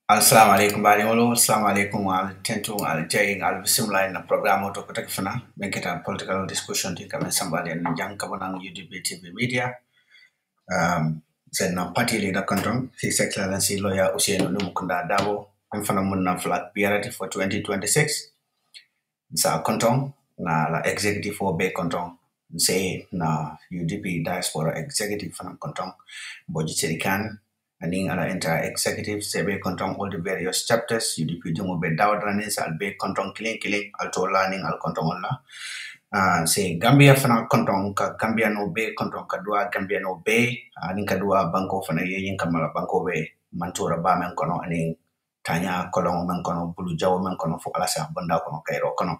Assalamu alaikum bariŋolu, assalamu alaikum al tentu al jaying al bisimila na programme to kotek fana benketa political discussion ti kamen sambali en jang kabonang UDP TV media sen na party leader kanton His Excellency lawyer Ousainou Numukunda Darboe en fana mun na flag bearer for 2026 sa kanton na la executive for be kanton say na UDP diaspora executive fana kanton boji serikan aning ala entire executive sebe kontong all the various chapters UDP jungo be dawd ranis al be kontong killing al to learning al kontong la say Gambia fana kontong ka Gambia no be kontong ka dua Gambia no be aning ka dua banko fana yin kamala banko be mantura ba men kono aning tanya kolong men kono bulu jaw men kono fo ala sa banda kono kairo kono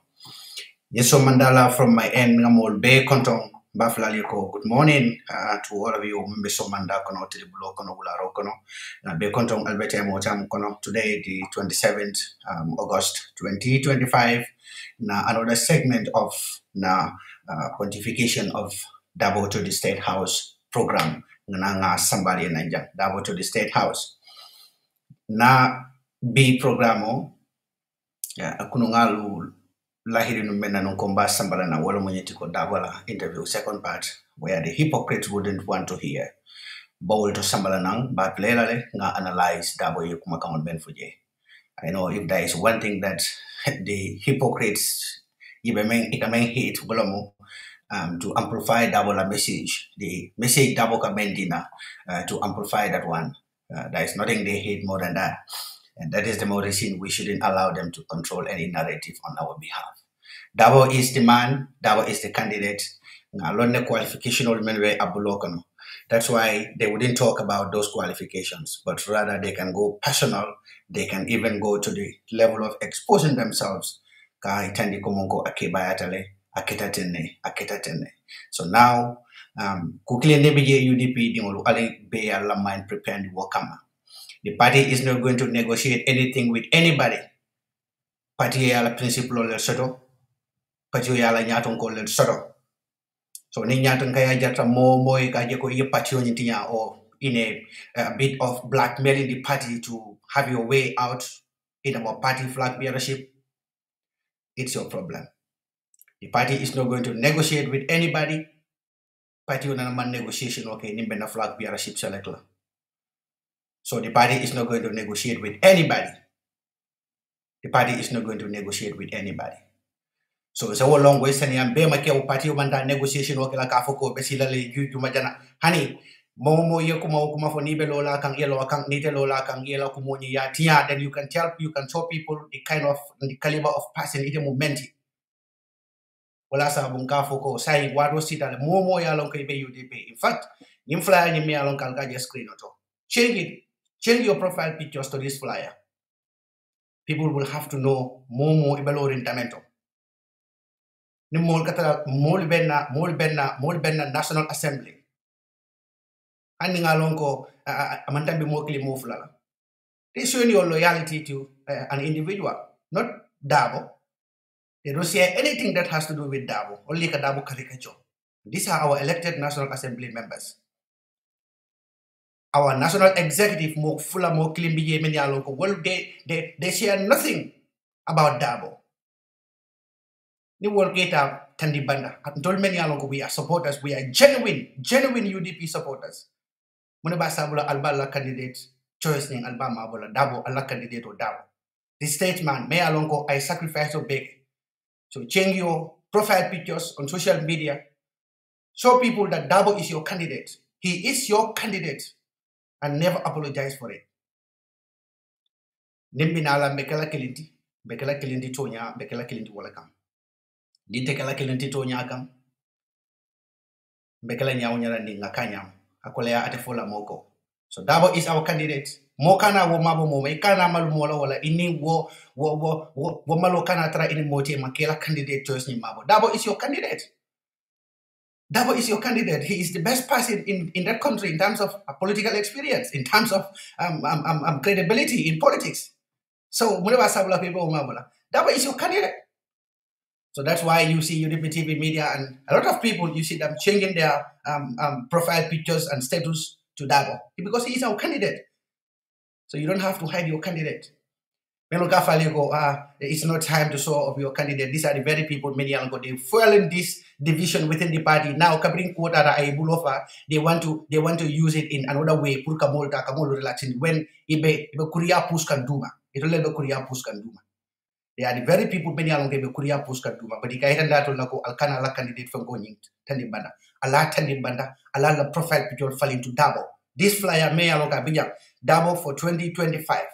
yeso mandala from my end ngamol be kontong Baflaliko, good morning to all of you. Mbesomanda kono tilibulo kono bularo kono. Be kontong Albert Motam kono. Today, the 27th August 2025. Na another segment of na pontification of Darboe to the State House program. Nga somebody nanja Darboe to the State House. Na B programo akunungalu lahiri numena nunkomba sambala na wala mwenyetiko Darboe interview second part where the hypocrites wouldn't want to hear. Bowl to sambala nang but lelale nga analyze Darboe yukumakamon ben fuje. I know if there is one thing that the hypocrites ikameng hate golomo to amplify Darboe message, the message Darboe kamendina to amplify that one. There is nothing they hate more than that. And that is the more reason we shouldn't allow them to control any narrative on our behalf. Darboe is the man, Darboe is the candidate. That's why they wouldn't talk about those qualifications, but rather they can go personal, they can even go to the level of exposing themselves. So now, UDP preparing the workama. The party is not going to negotiate anything with anybody. Party yala principle le soto. Party yala nyaton ko le soto. So ni nyaton kaya jatra mo kaje ko ye party onitinya or in a bit of blackmailing the party to have your way out in our party flag bearership. It's your problem. The party is not going to negotiate with anybody. Party on a negotiation okay nimbena flag bearership select. So the party is not going to negotiate with anybody. The party is not going to negotiate with anybody. So it's a whole long way saying I'm be make party umanda negotiation okay la kafoko besila le you majana honey momo kuma for nibe lola kang yellow kang nite lola kang yellow kumoni ya tia, then you can show people the caliber of person ite momenti. Wala sa bunga foko say wado sita le momo ya long kay be UDP. In fact, nim flyer ni me along kalga screen auto. Change your profile pictures to this flyer. People will have to know more about orientamento. Ni mol benna National Assembly. Ani ngalonko amantambi mokli moflala. They show your loyalty to an individual, not Darboe. They don't say anything that has to do with Darboe, only a Darboe caricature. These are our elected National Assembly members. Our national executive more full more clean well they share nothing about Darboe. Ni work it out Tandibanda. I told many along we are supporters, we are genuine UDP supporters. Munaba Sabula Albala candidate, choice ning Albama Bola Darboe Allah candidate or Darboe. The statesman may alongo I sacrifice or beg. So change your profile pictures on social media. Show people that Darboe is your candidate. He is your candidate. And never apologize for it. Nimbinala bekela kilinti tonya, bekela kilinti walakam. Dite kala kilinti tonya kam. Bekela nyaunya ni ngakanyam. Akolea atefola moko. So Darboe is our candidate. Mokana wo mabo mo kana malumola wala ini wo malokana tra ini mote makela candidate choice ni mabo. Darboe is your candidate. Darboe is your candidate. He is the best person in that country in terms of political experience, in terms of credibility in politics. So, Darboe is your candidate. So that's why you see UDP TV media and a lot of people, you see them changing their profile pictures and status to Darboe because he is our candidate. So you don't have to hide your candidate. It's not time to show off your candidate. These are the very people many are they fueling this division within the party. Now covering quota they want to use it in another way. Pour kamol relaxing when ibe kuria push kan duma. Ito lebe kuria push kan duma. They are the very people many along the kuria push kan duma. But the guy that will nako alkana la candidate from going tandi banda. Allah tandi banda. Allah la profile picture fall into Darboe. This flyer may along Abidjan. Darboe for 2025.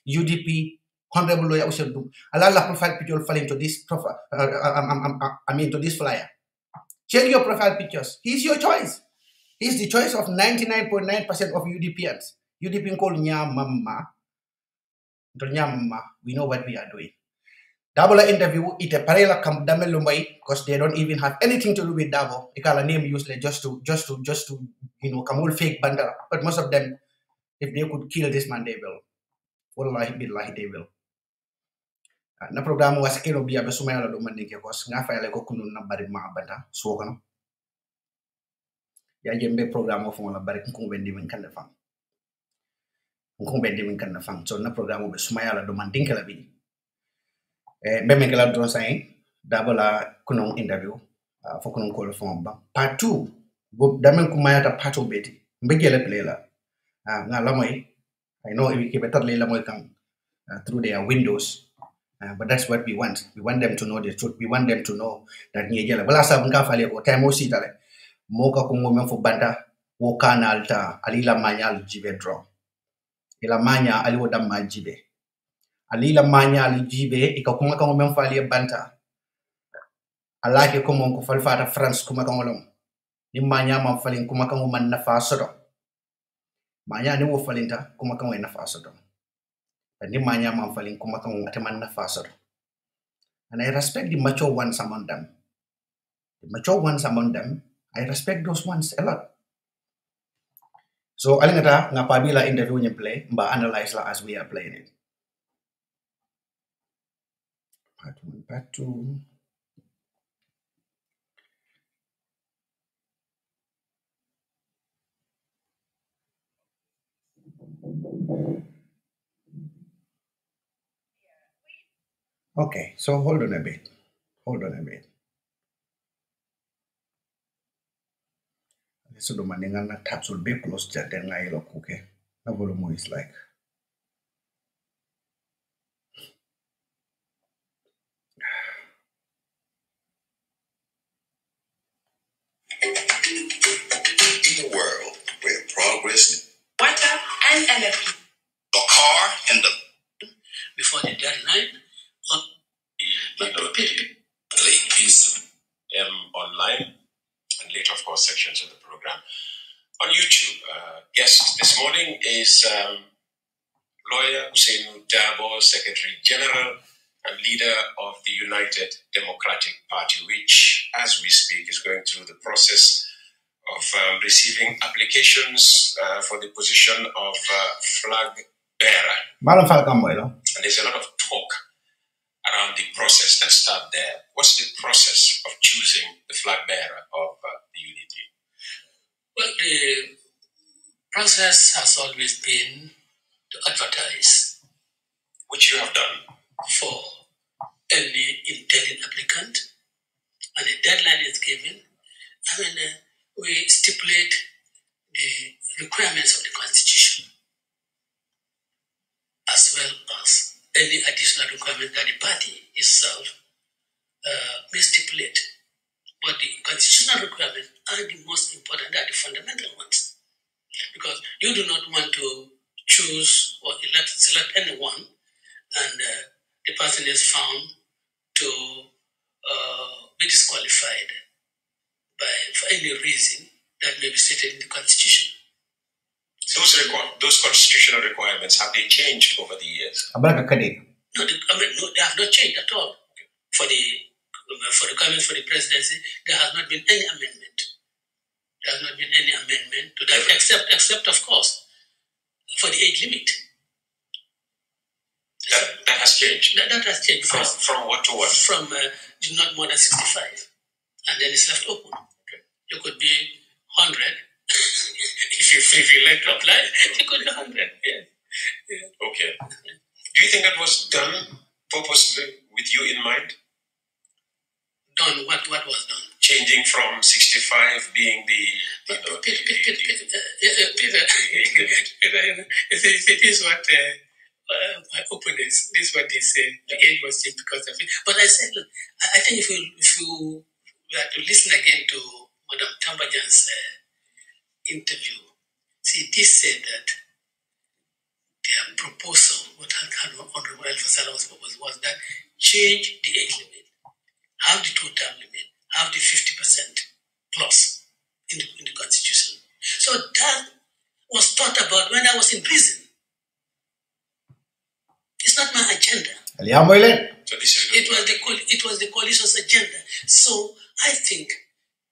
UDP. Honorable lawyer Usher Doom. Allow the profile picture fall into this profile. To this flyer. Change your profile pictures. He's your choice. He's the choice of 99.9% of UDPians. UDP call Nyamama. We know what we are doing. Double interview. It a parallel come Lumbai because they don't even have anything to do with Darboe. They call a name useless just to come all fake bandara. But most of them, if they could kill this man, they will. Wallahi billahi they will. Na programu wasikiro biya be sumaya la do mandinke kos nga fayale ko kunun na bari ma banda so kono ya jembe programu fo la bari ko bendi min kan defam ko bendi min kan defam so na programu be sumaya la do mandinke la bi be me kala do say dabola kunon interview fo kunon ko fo ba part 2 bo damen ko mayata part 2 beti mbegele play la nga la moy I know if you better la moy kan through their windows. But that's what we want. We want them to know the truth. We want them to know that Nigeria. Well, as I'm going to time aussi tale. Moka kumo for banda wokana alta alila manya aljibe draw. Ila manya aliwoda majibe. Alila manya aljibe ikakuma kamo memfali banta. Alake kumo kufalfata France kuma kamolom. Ni manya mamfali kuma kamo man nafasodo. Manya ni wo falinta kuma kamo nafasodo. And I respect the mature ones among them. The mature ones among them, I respect those ones a lot. So alingata nga pabila interview ni play, mba analyze la as we are playing it. Part 2. Okay, so hold on a bit. So the maningana taps will be close to the nile, okay? The volume is like. In a world where progress, water and electricity, the car and the before the deadline, online and later, of course, sections of the program on YouTube. Guest this morning is lawyer Hussein Darboe, Secretary General and leader of the United Democratic Party, which, as we speak, is going through the process of receiving applications for the position of flag bearer. And there's a lot of talk around the process. Let's start there. What's the process of choosing the flag bearer of the UDP? Well, the process has always been to advertise, which you have done for any intended applicant, and a deadline is given. We stipulate the requirements of the Constitution, as well as any additional requirement that the party itself may stipulate. But the constitutional requirements are the most important, they are the fundamental ones. Because you do not want to choose or select anyone, and the person is found to be disqualified for any reason that may be stated in the Constitution. Those constitutional requirements, have they changed over the years? No, they have not changed at all. For the requirements for the presidency, there has not been any amendment. There has not been any amendment to that, except of course, for the age limit. That has changed. That has changed. From what to what? From not more than 65, and then it's left open. Okay. You could be 100. If you like to apply, you could be 100. Yeah. you think that was done purposely with you in mind? Done? What was done? Changing from 65 being the Peter, it is what my opponents, this is what they say, the age was changed because of it. But I said, look, I think if you were to listen again to Madam Tambajan's interview, see, this said that their proposal, what Honorable Alpha Salah's proposal was that change the age limit, have the two-term limit, have the 50% plus in the Constitution. So that was thought about when I was in prison. It's not my agenda. So this is it was the coalition's agenda. So I think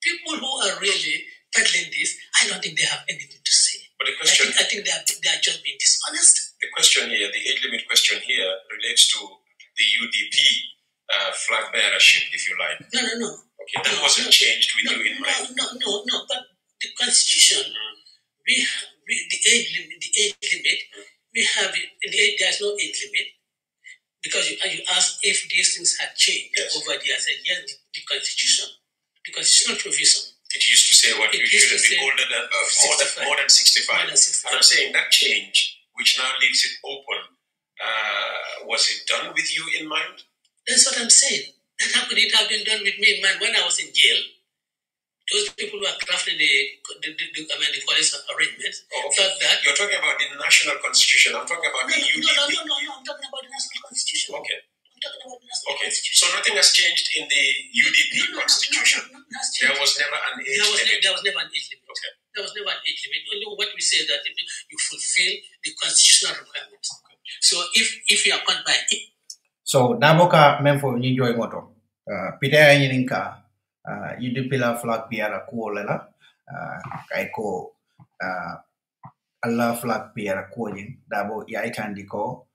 people who are really peddling this, I don't think they have anything to say. But the question, I think they are just being dishonest. The question here, the age limit question here, relates to the UDP flag bearership, if you like. No. Okay, that wasn't changed with you in mind. No. But the Constitution, we the age limit. We have it. There's no age limit because you asked if these things had changed over the years. I said yes. The constitutional provision. It used to say what you should be older than more than 65. And I'm saying that change, which now leaves it open, was it done with you in mind? That's what I'm saying. How could it have been done with me in mind when I was in jail? Those people who are crafting the coalition arrangements thought that. You're talking about the national constitution. I'm talking about the UDP. No. I'm talking about the national constitution. Okay. I'm talking about the national constitution. So nothing has changed in the UDP constitution. There was never an age limit. There was never an age limit. Okay. There was never an age limit. Only what we say that you fulfill the constitutional requirements. Okay. So if you are caught by it. So Daboka memfo ni joy moto. Pita yininka UDP la flag biara kuolela kaiko alla flag biara kuoyin dabo ya itandiko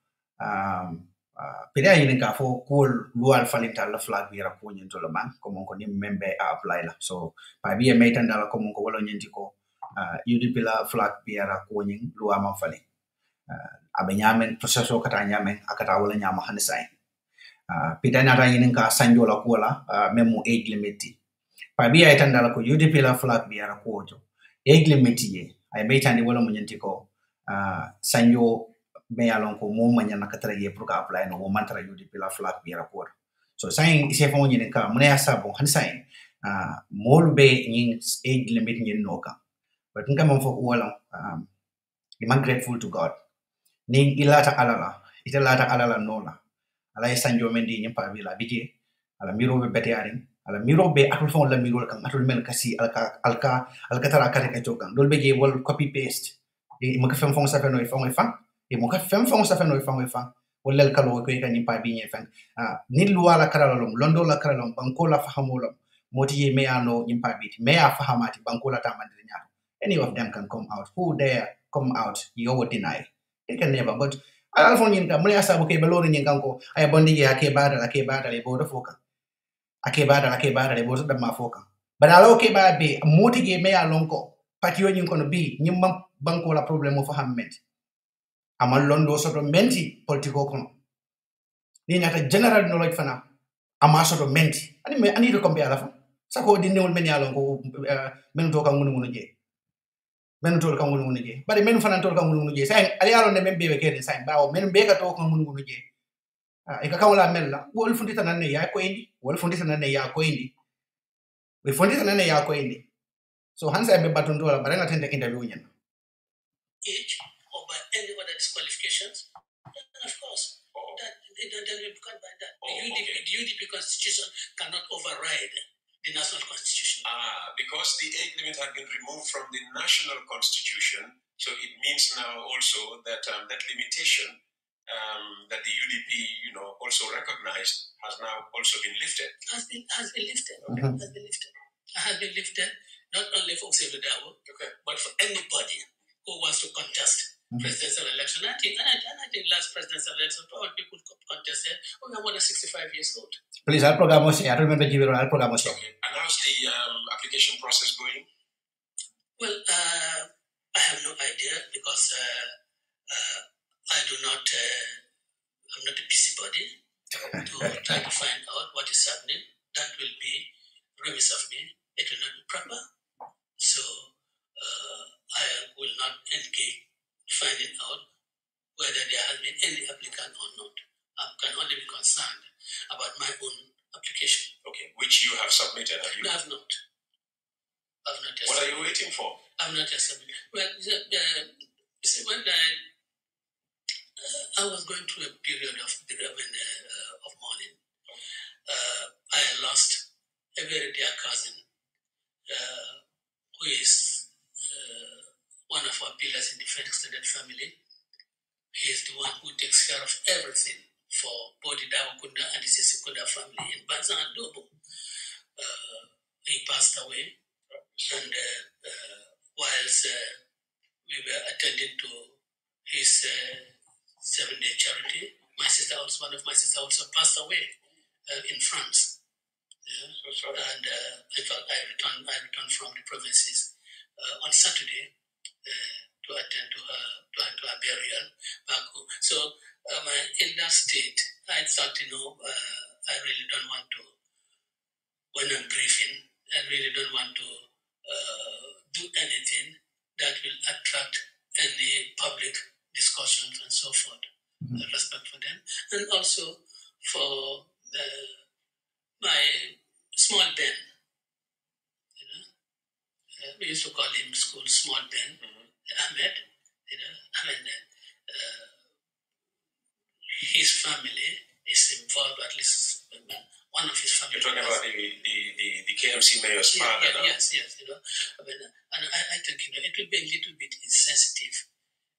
pida yininka fo kuol lual falinta la flag biara kuoyin to laman como ko ni membe a apply la so pa biya meitanda la como ko wala nyentiko UDP la flag biara kuoyin luama fali abe nyamen proceso kata nyamen akata wala nyama hanisai pida nata yininka sanjo la kuola memo age limit Pabia itandala ko UDP la flag biara kuojo age limit ye ay meitandi wala munyentiko sanjo me alon ko mo manyana katara ye pour ka apply no mo mantara UDP la flag biara kuojo so saying ise fo nyin ka mune asabo han saying mol be nyin age limit nyin noka but ngam fo wala I'm grateful to God ning ilata alala italata alala nola ala sanjo mendi nyin pabila bije ala miro be betiaring ala miro be atul fon la miro kan atul mel kasi alka tara kare ka jogan dol be je wol copy paste e mo ka fem fon sa feno e fon e fan e mo ka fem fon sa feno e fan wol lel kalo ko ka ni pa bi nyen fan ni luwa la karalom londo la karalom banko la fahamolom moti ye me ano nyimpa biti me a fahamati banko la tamandiri nyato any of them can come out who dare come out you would deny they can never but al fon nyin ka mo ya sabu ke balori nyin kanko ay bondi ye ake bada le bodo foka ake bada le bodo dama foka badalo ke ba be moti ge me alonko patio nyin kono bi nyimba banko la problème fo hammet amal londo soto menti politiko kono ni nata general knowledge fana ama soto menti ani to compare la fa sako di newul men alonko men to kan ngunu je men to kan ngunu je bari men fana to kan ngunu je say ali alon ne men be kede say bawo men be ka to kan ngunu je e ka kawla mella wol fundita nan ne ya ko indi wol fundita nan ne ya ko indi we fundita nan ne ya ko indi so hansa be baton dola baranga tende interview nyen age or by any other disqualifications then of course that will be cut by that the UDP constitution cannot override the national constitution because the age limit had been removed from the national constitution so it means now also that that limitation that the UDP, also recognized, has now also been lifted. Has been lifted. Okay. Has been lifted not only for Xavier Darboe, but for anybody who wants to contest presidential election. I think last presidential election, all people contested when they were 65 years old. Please, I'll program I remember you will program. Okay. And how's the application process going? Well, I have no idea because I do not I'm not a busybody to try to find out what is happening. That will be remiss of me. It will not be proper. So I will not engage finding out whether there has been any applicant or not. I can only be concerned about my own application. Okay, which you have submitted, have you? No, I've not. I've not. What are you waiting for? I've not yet submitted. Well, you see, when I was going through a period of mourning, I lost a very dear cousin, who is one of our pillars in the Fed extended family. He is the one who takes care of everything for both the Darboe'S and the Sesikunda family in Banza and Dobo. He passed away, and whilst we were attending to his 7-day charity, one of my sisters also passed away in France. And I returned from the provinces on Saturday to attend to her burial back home. So in that state, I thought, I really don't want to, when I'm briefing, I really don't want to do anything that will attract any public discussions and so forth. Respect for them. And also for my small Ben. We used to call him in school Small Ben, Ahmed. His family is involved, at least one of his family. You're talking about the KMC mayor's father now? Yes. And I think it will be a little bit insensitive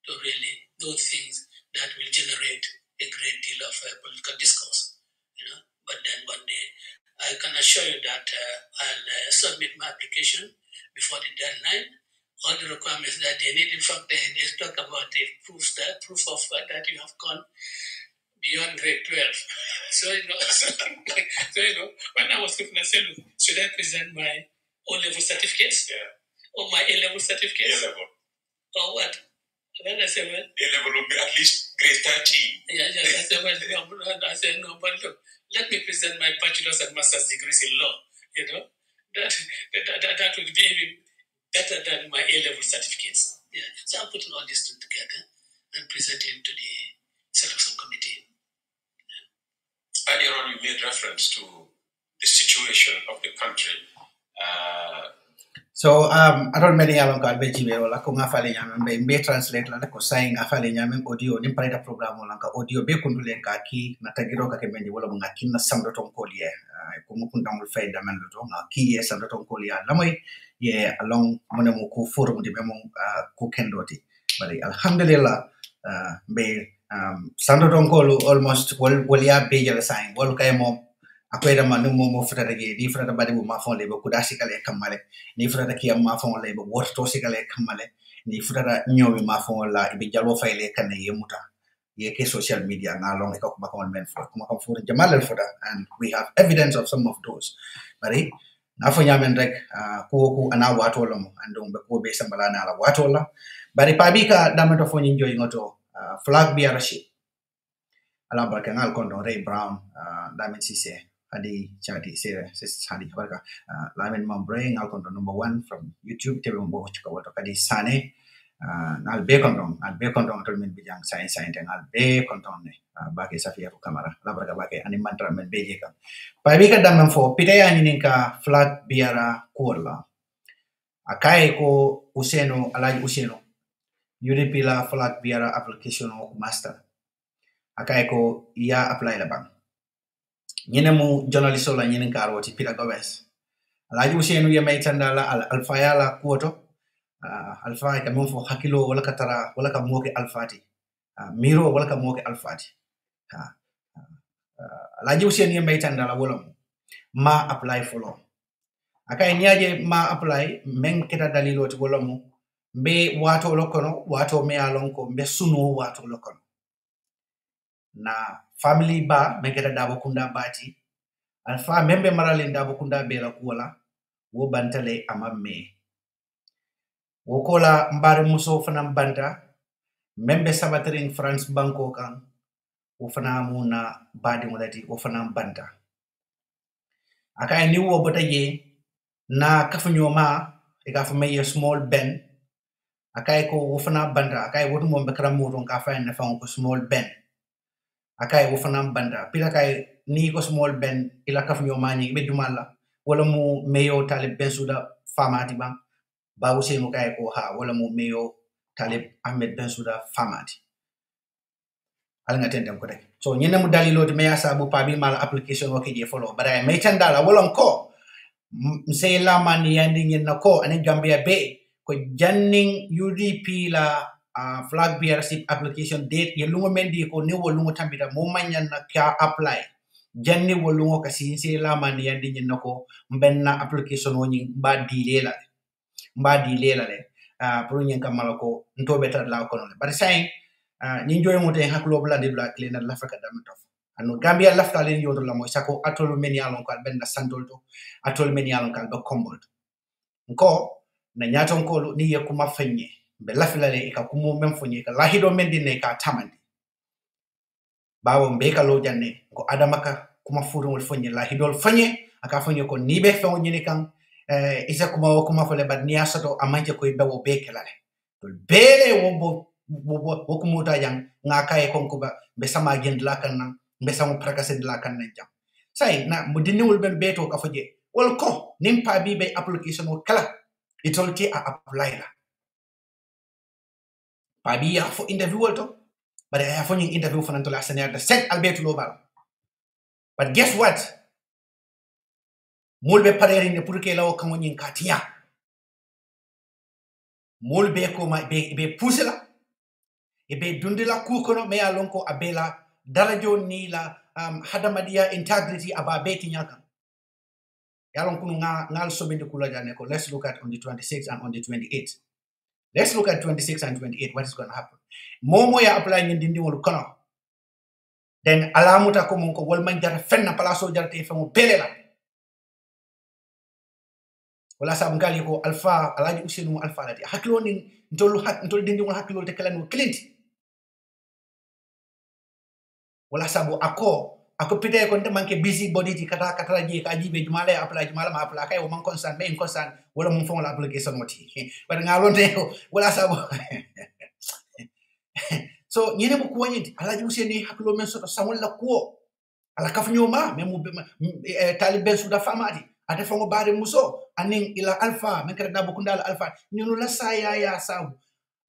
to really do things that will generate a great deal of political discourse. But then one day, I can assure you that I'll submit my application before the deadline. All the requirements that they need. In fact, they talk about a proof of that you have gone beyond grade 12. So when I was looking, I said, should I present my O-level certificates? Yeah. Or my A-level certificates? A-level. Or what? Then I said, well, A-level will be at least grade 13. Yeah. I said, well, no, but look, let me present my bachelor's and master's degrees in law. That would be even better than my A-level certificates. Yeah. So I'm putting all this together and presenting to the selection committee. Yeah. Earlier on, you made reference to the situation of the country. So I don't many yalan ko albe jibe wala ko ngafale nyame be translate la ko saying afale nyame audio ni parita program wala ka audio be kundule ka ki na tagiro ka kemendi wala mo ngakin na samdo ton kolie ko mo kundamul fayda man do nga ki ye samdo ton kolie la moy ye along mo mo ko forum di be mo ko kendoti bari alhamdulillah be samdo ton kolu almost wal ya be jala saying wal kay mo akweda manu mo futata ge ni futata badi bu ma fon le ko dasi kale kamale ni futata ki ma fon le bo worto sikale kamale ni futata nyomi ma fon la be jalo fayle kan ye muta ye ke social media na long ko ma kon men fo kuma kon fo jamal al futa, and we have evidence of some of those bari na fo nyamen rek ko ana wato lo mo andon be ko be sambala na la wato la bari pabika damato fo nyi joy ngoto flag bi arashi ala barka ngal kon don Ray Brown damen sise Adi Charity Hadi Habarka Lamin Mambrain Alcondo number 1 from YouTube TV Mbo Chikawato Kadi Sane Al Be Condon to min bijang science and Al Be Condon Bake Safia Camara Labraga Bake and Mantra Men Bejeka. Pabika Daman for Pitea Ninka Flag Biara Kurla Akai ko Useno Alaj Useno Udipila Flag Biara application of master Akai ko ia apply la bang Yenemu journalist la nyen karoti Peter Darboe'S alaji usenu ya maitanda la alfa yala kuoto alfa ka mon fo hakilo wala katara wala ka moke alfati miro wala ka moke alfati alaji usenu ya maitanda la wala ma apply follow akai niaje ma apply men keta dalilo ti wala mu be wato lokono wato me alonko be sunu wato lokono na family ba mengeta dabo kunda bati alfa membe marale dabo kunda bela kuola wo bantale amamme wo kola mbare muso fanam banta membe sabatering France banko kan wofana muna badi molati wofana banta akay ni wo botaje na kafnyoma e ka fa may small ben akay ko wofana banta akay wotu mom be kram modon ka fa en fa ko small ben akay wofana banta pila kay ni ko small ben ila kafnyoma ni be dumala wala mu meyo talib ben suda famati bang ba Usenu kay ko ha wala mu meyo talib Ahmed Ben Suda famati al nga tendem ko rek so ñene mu dalilo de meya sabu pa bi mala application o ke je follow bara may tandala wala ko say la man yandi ñen nako ani Gambia be ko janning UDP la flag bearership application date ye lungo mendi ko ni wolungo tambita mo manyan na ka apply janni wolungo kasi say la man yandi ñen nako benna application o ñi ba dilela mbadi lela le pour ñen kamala ko nto betar la ko non bari say ñi joy mo tay haklo bla de bla clean la Africa dam tof anu Gambia lafta len yodo la moy sako atol men yalon ko ben na santol to atol men yalon kal be kombol ko na nyaton ko ni yakuma fanye be lafila le ka kumo men fonye ka lahido men dinne ka tamandi bawo mbe ka lo janne ko adamaka kuma furul fonye lahidol fanye aka fonye ko ni be fonye ni kan isa kuma fole bad ni asato amanje ko bewo bekelale tol bele wo kumuta yang ngaka e konko ba be sama gend la kan nan be sama prakase la kan nan jam say na mo dinewul ben beto ka faje wol ko nim pa bi be application o kala itolti a apply la pa bi ya fo interview wol to but I fo ñing interview fanan to la senior de set albetu lo bal but guess what molbe pareri ne pour que lawo kamo ñing katiya molbe ko ma be pusela e be dundila ku kono me alon ko abela darajo ni la hadamadia integrity aba beti nyaka yalon kunu ngal sobende kula jane ko let's look at on the 26th and on the 28th let's look at 26 and 28 what is going to happen momo ya apply ñi dindi wol kono then alamuta ko mon ko wol man jara fenna palaso jara te famo belela wala sabu ngali ko alfa alaji Usenu alfa lati hakilo ni ntol dindi wol hakilo te kala no clint wala sabu ako pide ko manke busy body ti kata je ka jibe jumala apply jumala ma apply kay o man constant be constant wala mum fon la application moti bar ngalonte ko wala sabu so ñene bu ko wanyiti alaji Usenu hakilo men soto samol la ko ala kafnyoma memu talib Ben Suda famati ate fongo bare muso aning ila alfa men kada dabu kundala alfa ñunu la saya ya sabu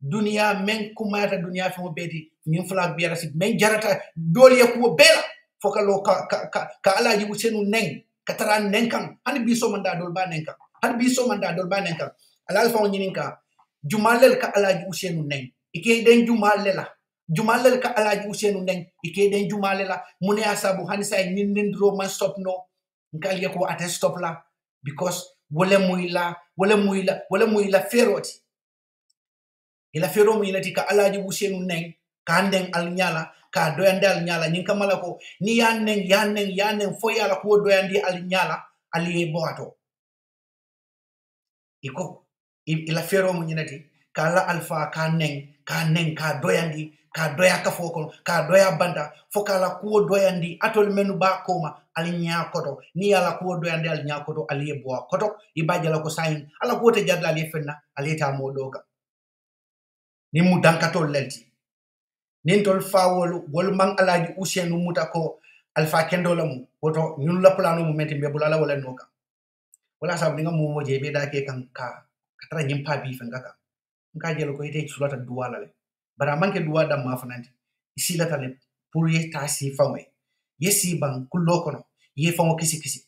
dunia men kumata dunia famo beti ñun flag bearership men jarata doliya ko bela fokalo ka alaji Usenu neng kataran neng kan hani biso manda dol ba neng kan hani biso manda dol ba neng kan alal famo ñininka jumalel ka alaji Usenu neng ike den jumalel ka alaji Usenu neng ike den jumalela mune asabu hani say nindro man stop no ngal yako ate stop la because wala muila feroti ila fero mu ilati ka alaji Usenu neng ka anden al nyala ka doyande al nyala nyin kamala ko ni yanen fo yala ko doyandi al nyala ali boato iko ila fero mu nyinati ka la alfa ka neng ka doyandi ka doya ka foko ka doya banda fokala ko doyandi atol menu ba koma al nyakoto ni yala ko doyandi al nyakoto ali bo koto ibajala ko sayin ala ko te jadla ali fenna ali ta modoga ni mu dankato lelti nin tol fawol wol man alaji Usenu muta ko alfa kendola mu woto ñun la plano mu menti be bulala wala noka wala sabu nga mo moje be da ke kan ka tara nyimpa bi fa ngaka nka jelo ko ite sulata duwala le bara manke duwa dam ma fananti isi la tale pour ye tasi fawme yesi bang kullo kono ye famo kisi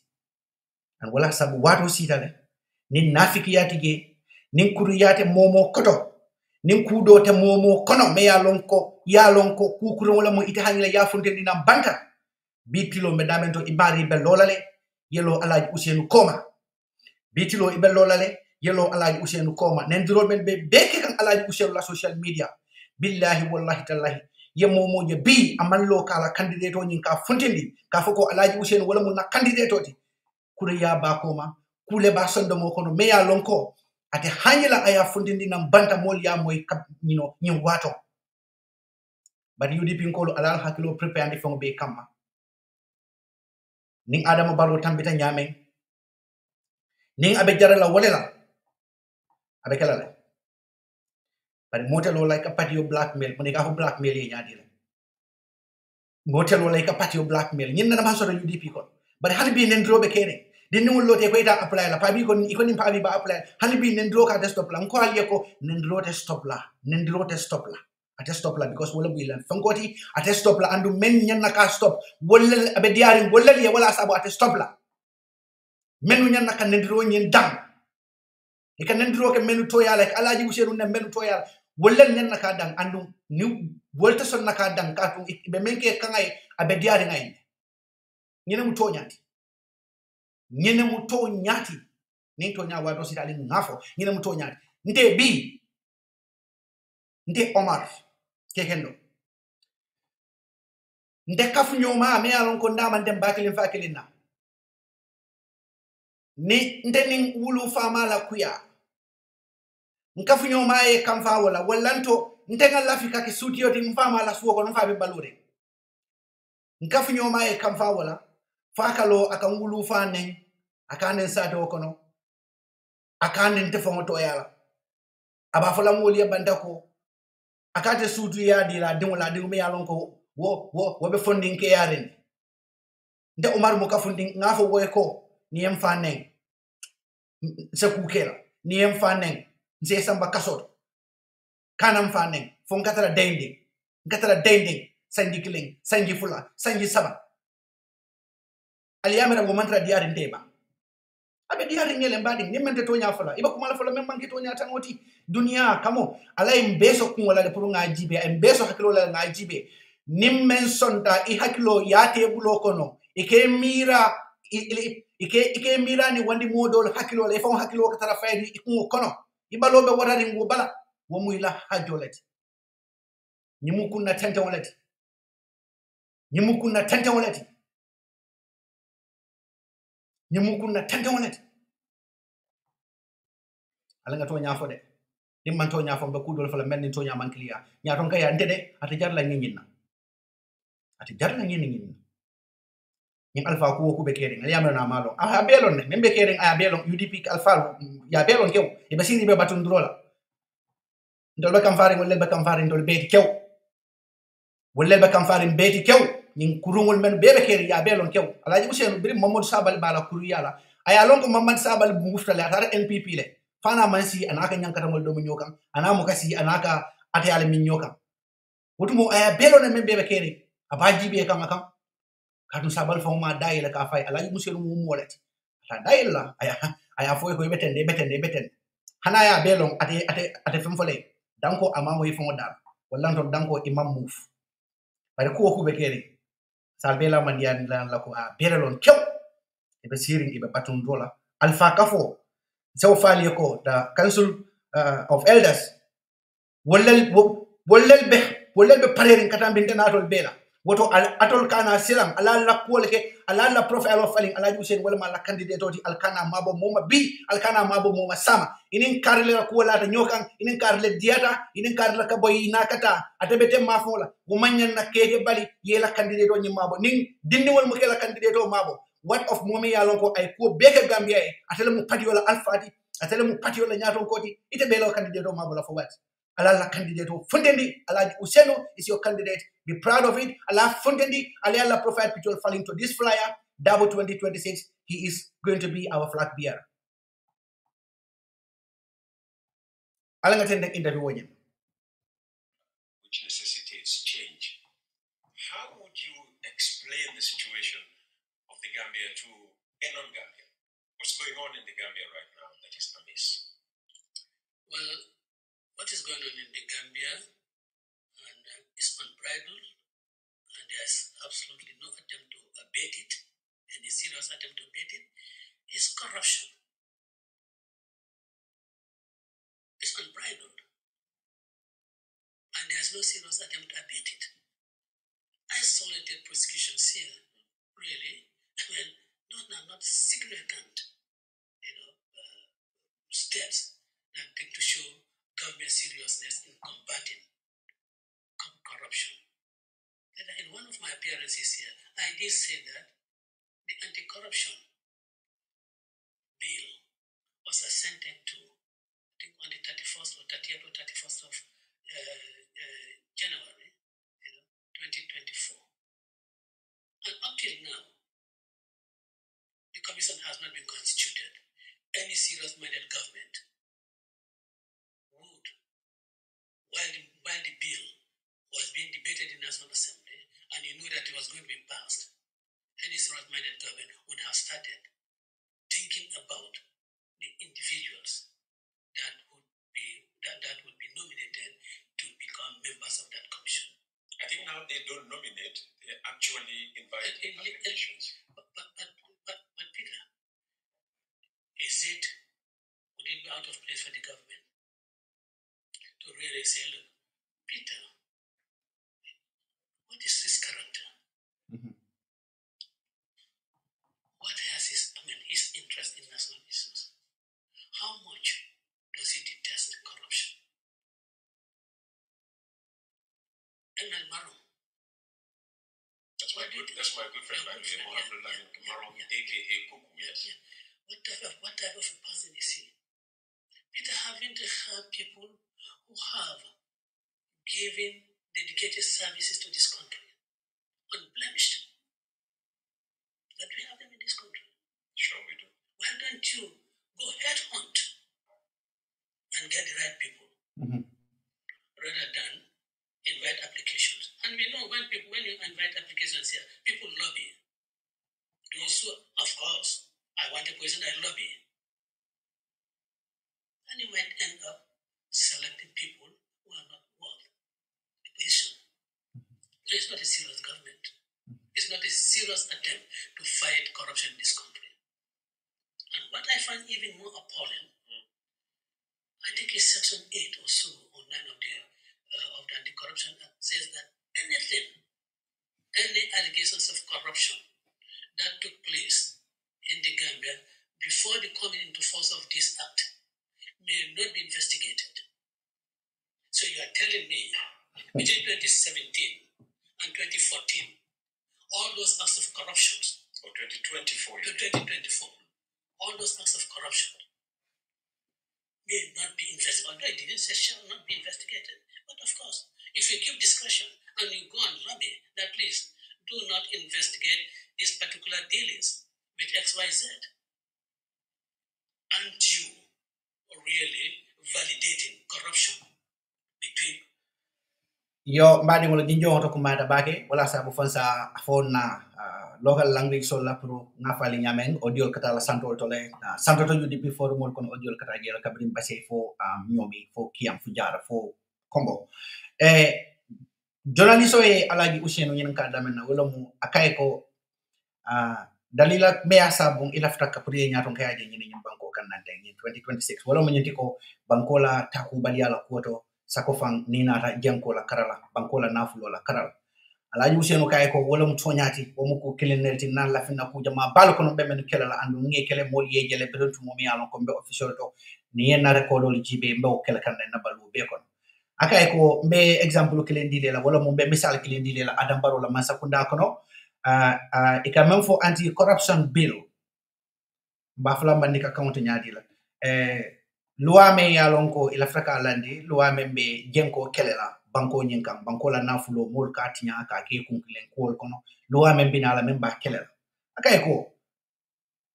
an wala sabu wato sitale nin nafiki yatige nin kuriyate momo koto nin kudo te momo kono me yalon ko kukuro wala mo ite hanila ya fonte dina banta bitilo me damento ibari be lolale yelo alaji Usenu koma bitilo ibe lolale yelo alaji Usenu koma nendiro men be beke kan alaji Usenu la social media billahi wallahi tallahi ye momo je bi amallo kala candidate o nyin ka fontendi ka foko alaji Usenu wala mo na candidate oti kuriya ba koma kule ba sondo mo kono me yalon ko ate hanyila aya fundindi nam banta mol ya moy kap nyin wato but UDP ko alal hakilo prepare andi fon be kamma ning Adama Barrow tambita nyame ning abe jarala wolela abe kala la but motelo like a patio blackmail monika ko blackmail e nyaadi la motelo like a patio blackmail nyin na ma so UDP ko but hali bi nen drobe kere den wol lote ko ita apply la pabi ko ni pabi ba apply hali bi nen dro ka desktop la ko aliye ko nen drote stop la ate stop la because wala builan fankoti ate stop la andu men nyanna ka stop wala abe diari wala liye wala sabo ate stop la menu nyanna kan nen dro nyen dam e kan nen dro ke menu to yala alaji useru ne menu to yala wala nyanna ka dang andu ni wolta son naka dang ka tu be menke kangay abe diari ngay nyene mu to nyati nyene mu to nyati ni to nya wato sita ali ngafo nyene mu to nyati nte bi nte Omar kekendo nte kafu nyoma me alon ko ndama ndem bakilin fakilina ni nte ning wulu fama la kuya nkafu nyoma e kamfa wala wallanto nte ngala fika ki studio di mfama la suwo ko no fa be balure nkafu nyoma e kamfa wala fakalo akan wulu fanen akanen sato kono akanen te fongo to yala aba fola ngoli bandako akate sutu ya dila dingola dingo yalon ko wo be funding ke yaren nde Omar mo ka funding ngafo woy ko ni em fanen se kukela ni em fanen nse samba kasot kanam fanen fon katara dending sanji killing sanji fula sanji saba aliyamera wo mantra diari ndeba abe diari ngele mbadi nimente to nya fala iba kumala fala memman ki to nya tangoti dunia kamo alay mbeso kun wala pour ngajibe mbeso hakilo la ngajibe nimmen sonda I hakilo yate bulo kono ike mira ni wandi modol hakilo la fon hakilo ka tara faydi ikun kono ibalo be wadari ngo bala wo muy la hajolati nyimukunna tente walati ala nga to nyafo de dim man to nyafo be kudol fala melni to nyaman kliya nya ton kay ante de ati jar la nyinna ñim alpha ko be kering ali amana malo a belon ne membe kering a belon UDP alpha ya belon kew e basini be batun drola ndol be kam faari wolle be kam faari ndol beeti kew wolle be kam faari beeti kew ñin kurungol men bebe kering ya belon kew alaji Ousseynou bir Mamadou Sabal bala kuru yala aya lon ko Mamadou Sabal bu muftale atara NPP le fana mansi anaka nyankata ngol do mu nyokam anamo kasi anaka ate ala min nyokam wotumo aya belon ne membe be kering abaji be kam akam kadun sabal fo ma dayela ka fay alaji Ousseynou mu molati ta dayela aya fo ko betende hana ya belon ate fem fole danko amamo yifo dal wallanto danko imam move bare ko be kering sal bela man yan la ko a belon kew e be siring e be batun dola alpha kafo so fali ko the council of elders wollel be parerin katam bintanatol bela woto atol kana silam ala la kolke ala la profile of falling ala Ousseynou wala ma la candidate oti alkana mabo moma bi alkana mabo moma sama inin karle ko la ta nyokan inin karle diata inin karle ka boy nakata atebete mafola wo manyan na keke bali yela candidate o nyimabo nin dindi wol mo kela candidate o mabo what of momi yalon ko ay ko beke Gambia e atele mu pati wala alfati atele mu pati wala nyaton koti ite belo candidate o mabo la fo wat ala la candidate o fundendi ala Ousseynou is your candidate. Be proud of it. Allah fundendi ala profile picture falling to this flyer. Darboe 2026. He is going to be our flag bearer. Ala ngatende interview wonya. Which necessitates change. How would you explain the situation of the Gambia to a non-Gambian? What's going on in the Gambia right now that is amiss? Well, what is going on in the Gambia is unbridled, and there's absolutely no attempt to abate it, any serious attempt to abate it, is corruption. It's unbridled, and there's no serious attempt to abate it. Isolated prosecutions here, really, those are not significant, steps that take to show government seriousness in combating corruption. that in one of my appearances here, I did say that the anti-corruption bill was assented to, I think, on the 31st or 30th or 31st of January, 2024. And up till now, the commission has not been constituted. Any serious-minded government would, while the bill was being debated in the National Assembly, and you knew that it was going to be passed, any serious-minded government would have started thinking about the individuals that would be nominated to become members of that commission. I think now they don't nominate; they actually invite applications. But Peter, would it be out of place for the government to really say, look, Peter, what is this character? What has his interest in national issues? How much does he detest corruption? Barrow. That's my good friend, by the way, Mohammed Barrow, aka Kuku. Yes. What type of a person is he? Peter, haven't heard people who have given dedicated services to this country, unblemished, that we have them in this country? Sure we do. Why don't you go headhunt and get the right people, rather than invite applications? And we know when you invite applications here, people lobby. Those who, of course, I want a person, I lobby. And you might end up selecting people who are not worth the position. So it's not a serious government. It's not a serious attempt to fight corruption in this country. And what I find even more appalling, I think it's Section 8 or so, or 9 of the Anti-Corruption Act, says that any allegations of corruption that took place in the Gambia before the coming into force of this act may not be investigated. So you are telling me between 2017 and 2014, all those acts of corruption, or 2024, all those acts of corruption may not be investigated. Although I didn't say shall not be investigated. But of course, if you give discretion and you go and lobby that please do not investigate these particular dealings with XYZ, aren't you really validating corruption between? Yo mbadi mo ginjo to kumada bake wala sa bufansa afona local language so la pro ngafali nyameng audio kata la santo tole santo to yudi before mo kon audio kata jela kabrim basse fo nyomi fo kiam fu jara fo kombo journalist e alaji usenu nyen ka damena wala mu akay ko dalila meya sabung ilafta ka priye nyaton kayaje nyini nyim banko kan nante 2026 wala mu nyenti ko banko la taku baliala koto sakofang nina ta janko la karala banko la nafulo la karala alaji usenu kay ko wala mu tonyati o mu ko kilenelti nan la finna ku jama bal ko no be men kala la andu ngi kele mol yejele berentu mo mi alon ko be official to ni yenna rekodo li jibe mbe o kala kan na balu be kon akay ko mbe example kilendi la wala mo be misal kilendi la Adam Barrow la masakunda kono e ka même fo anti corruption bill ba fala bandika account nyaadi la loi me yalon ko ila fraka landi loi me be jenko kelela banko nyinkam banko la nafulo mol ka tinya ka ke kunkilen ko kono loi me binala me ba kelela akay ko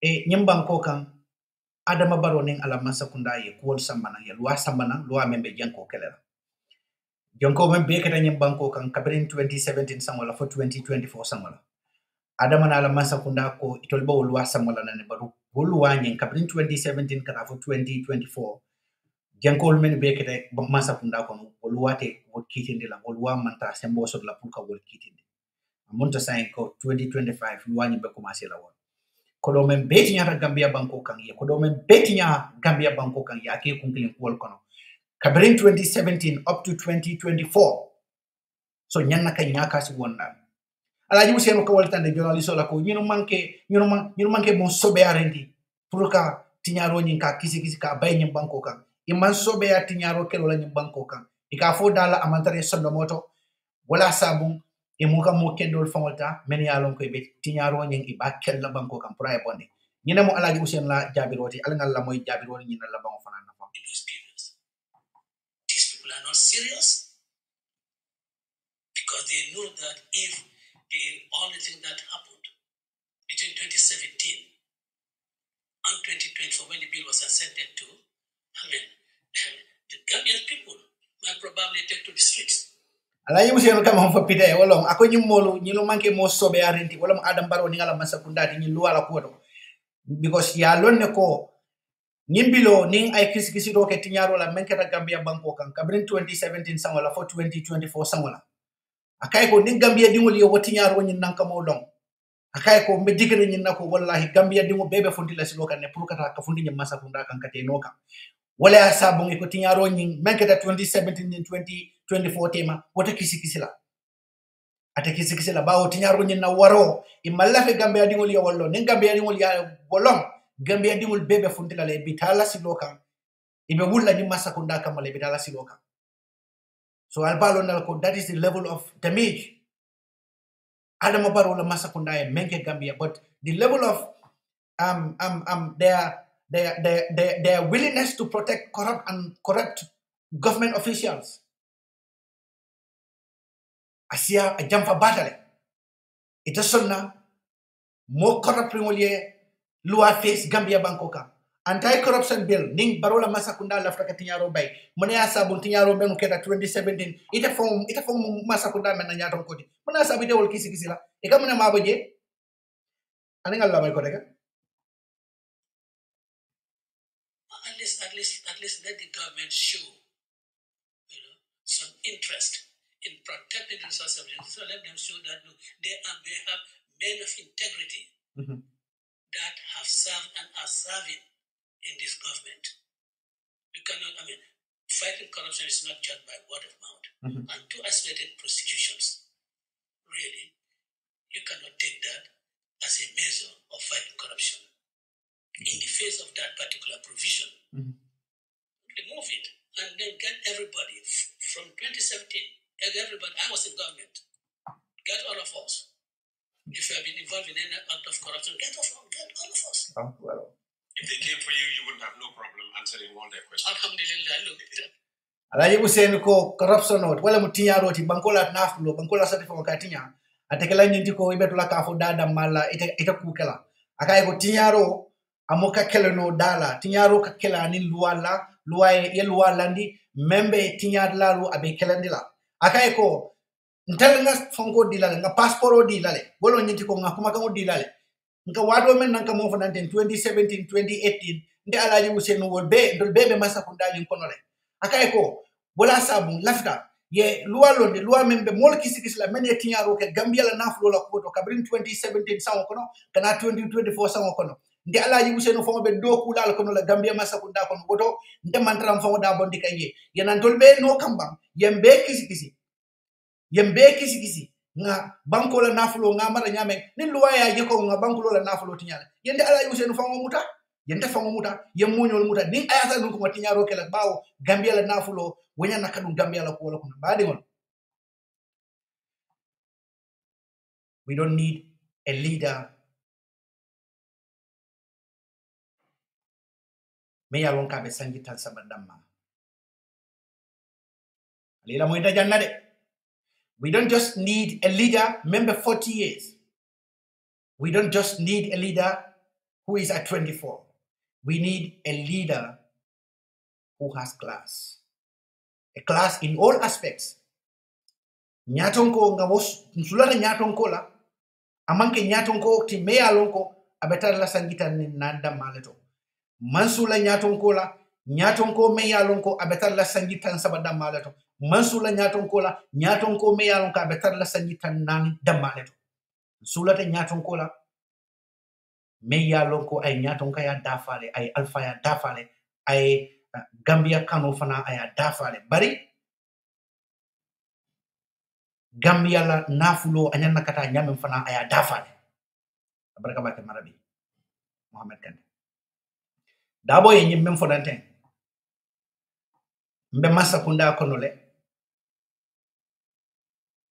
nyim banko kan Adama Barrow ning ala masakunda ye ko sambana ye loi sambana loi me be jenko kelela jonko men be kata nyim banko kan kabrin 2017 samala fo 2024 samala Adama na ala masakunda ko itolba loi samala na ne baru boluwa nyen kabrin 2017 kata fo 2024 jankol men be kete masakunda ko boluwate wot kitinde la boluwa manta sembo so la pour ka wot kitinde monta sain ko 2025 loi ni be commencer la won ko do men beti nyata Gambia banko kan ye ko do men beti nya Gambia banko kan ya ke kunkilin ko kono kabrin 2017 up to 2024 so nyanna kay nyaka si wonna alaji museno ko waltande journalist la ko ñino manke mon sobe arendi pour ka tiñaro ñin ka kisi ka bay ñim banko kan iman sobe ya tiñaro kelo la ñim banko kan ika fo dala amantare sondo moto wala sabun e muka mo kendol fangolta men yalon ko be tinyaro nyen e ba kel la banko kam pour ay bonde ñina mo alaji Usain la jabiroti ala ngal la moy jabiroti ñina la banko fanan na fa these people are not serious because they know that if the only thing that happened between 2017 and 2024 when the bill was assented to, I mean, the Gambian people might probably take to the streets. Alaji Usain kam hon fa pite wala ako ñum molu ñilo manke mo sobe arenti wala mo Adam Barrow ni ngala masakundati ñi luwala ko do because ya lonne ko nimbilo ning ay kisi do ke tinyaro la menketa Gambia banko kan kabrin 2017 sangola for 2024 sangola akay ko ning Gambia dingol yo tinyaro nyin nanka mo long akay ko mbe digere nyin nako wallahi Gambia dingo bebe fonti la silo kan ne pour kata ka fondi nyam masakunda kan kate no kan wala sabon ko tinyaro nyin menketa 2017 nyin 2024 tema wota kisi la ata kisi la bawo tinyaro nyin na waro imalla fe Gambia dingol yo wallo ning Gambia dingol ya bolong Gambia dingol bebe funtila le bitala siloka ibe wulla ni masakunda kamale bitala siloka so albalo nalko that is the level of damage Adam Barrow la masakunda e menke Gambia but the level of their willingness to protect corrupt government officials asia a jamfa batale ita sonna mo corrupt primolier loi face Gambia bankoka anti-corruption bill ning Barrow la masakunda la fraka tinyaro bay mona ya sabun tinyaro benu keta 2017 ita fom masakunda men nyaton kodi mona sabi de wol kisi la e kam na mabaje aningal la bay ko daga at least let the government show some interest in protecting the resources of the so let them show that no, they have men of integrity that have served and are serving in this government. We cannot, fighting corruption is not judged by word of mouth. And two isolated prosecutions, really, you cannot take that as a measure of fighting corruption. In the face of that particular provision, remove it and then get everybody from 2017, everybody, I was in government, get all of us. If you have been involved in any act of corruption, get all of us. Oh, well. If they came for you, you wouldn't have no problem answering all their questions. Alhamdulillah, look. Alaji Usain ko corruption not wala mutinyaro ti bankola nafulo bankola certificate katinya atekela nyinti ko ibetula ka fo dada mala ita kukela akay ko tinyaro amoka keleno dala tinyaro ka kela ni luwala luwaye ye luwala ndi membe tinyadla lu abe kelandila akay ko ntel nga fonko dilale nga passport dilale bolo nyinti ko nga kuma kan dilale nka wado men nanka mo fanante 2017 2018 ndi Alaji Usain wol be ndol bebe masakunda ni konole akay ko wala sabun lafta ye luwalo de luwa membe mol kisi la men ye tinyaro ke Gambia la nafulo la ko to kabrin 2017 sawo kono kana 2024 sawo kono ndi Alaji Usain fo be do kulal kono la Gambia masakunda kono woto nde mantram fo da bondi kay ye nan tol be no kambam yembe kisi nga banko la nafulo nga mara nyame ni luwa ya jeko nga banko la nafulo tinyala yende Alaji Usain fo muta yende fango muta yemunyol muta ni ayata dun ko tinyaro ke la bawo Gambia la nafulo wonya nakadu Gambia la ko wala kuna badi ngon we don't need a leader me ya lon ka be sangitan sabadamma lila mo ita janna de we don't just need a leader member 40 years we don't just need a leader who is at 24 we need a leader who has class. A class in all aspects. Nyatonko nga wos nsulata nyatonko la amanke nyatonko ti meya lonko abetar la sangita ni nanda maleto. Mansula nyatonko la nyatonko meya lonko abetar la sangita sabada maleto. Mansula nyatonko la nyatonko meya lonko abetar la sangita nani damaleto. Sulata nyatonko la meya lonko ay nyatonka ya dafale ay alfa ya dafale ay Gambia kano fana aya dafale bari Gambia la nafulo anyana kata nyame fana aya dafale baraka bake marabi Mohamed Kande dabo ye nyim mem fodante mbe masa kunda kono le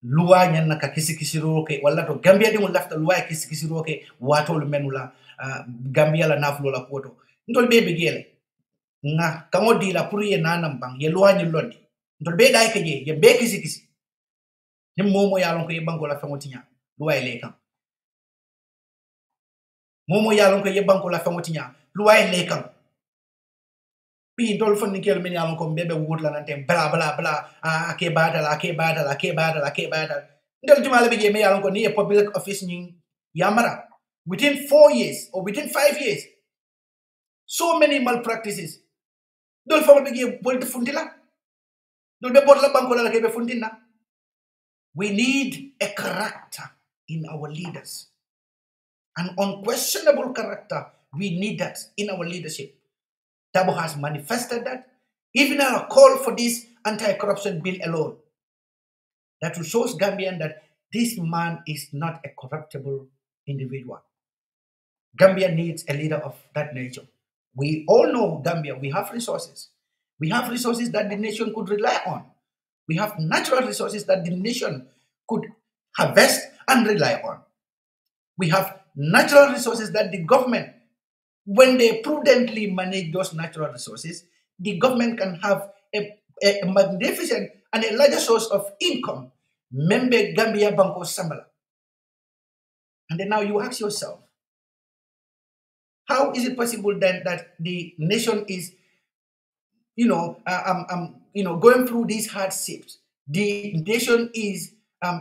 luwa nyanna ka kisi roke wala to Gambia de mo lafta luwa kisi roke wato menula Gambia la nafulo la koto ndol be gele nga kango di la pour ye nanam bang ye luwa ni londi ndol be dai ke ye be kisi ni momo ya lon ko ye bango la fangotinya luwa le kan momo ya lon ko ye bango la fangotinya luwa le kan pi ndol fon ni kel men ya lon ko bebe wut la nante bla bla bla ake badal ndol jumala be je me ya lon ko ni e public office ni yamara within 4 years or within 5 years so many malpractices dol fa be je bol funtila dol be bot la banko la ke be funtina. We need a character in our leaders, an unquestionable character. We need that in our leadership. Darboe has manifested that. Even our call for this anti-corruption bill alone, that will show Gambian that this man is not a corruptible individual. Gambia needs a leader of that nature. We all know Gambia, we have resources. We have resources that the nation could rely on. We have natural resources that the nation could harvest and rely on. We have natural resources that the government, when they prudently manage those natural resources, the government can have a magnificent and a larger source of income. Membe Gambia Banko Sambala. And then now you ask yourself, how is it possible then that the nation is, going through these hardships? The nation is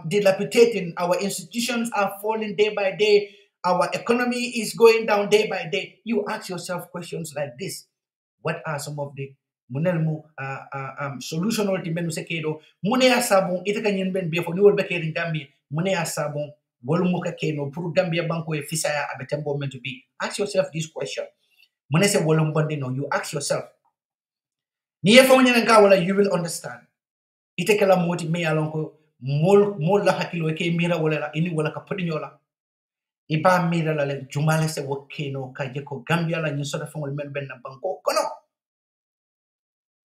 dilapidating. Our institutions are falling day by day. Our economy is going down day by day. You ask yourself questions like this. What are some of the solution ultimate sekedo munea sabon ita kanyen ben befo ni wolbe ke Gambia munea sabon wolmuka keno pour Gambia banko e fisaya abetembo meant to be. Ask yourself this question. Munese wolumbondi no, you ask yourself. Ni efo nyenga wala you will understand. Ite kala moti me alonko mol la hakilo ke mira wala la ini wala ka podinyola. Iba mira la le jumale se wokeno ka jeko Gambia la nyisoda fongol men ben na banko kono.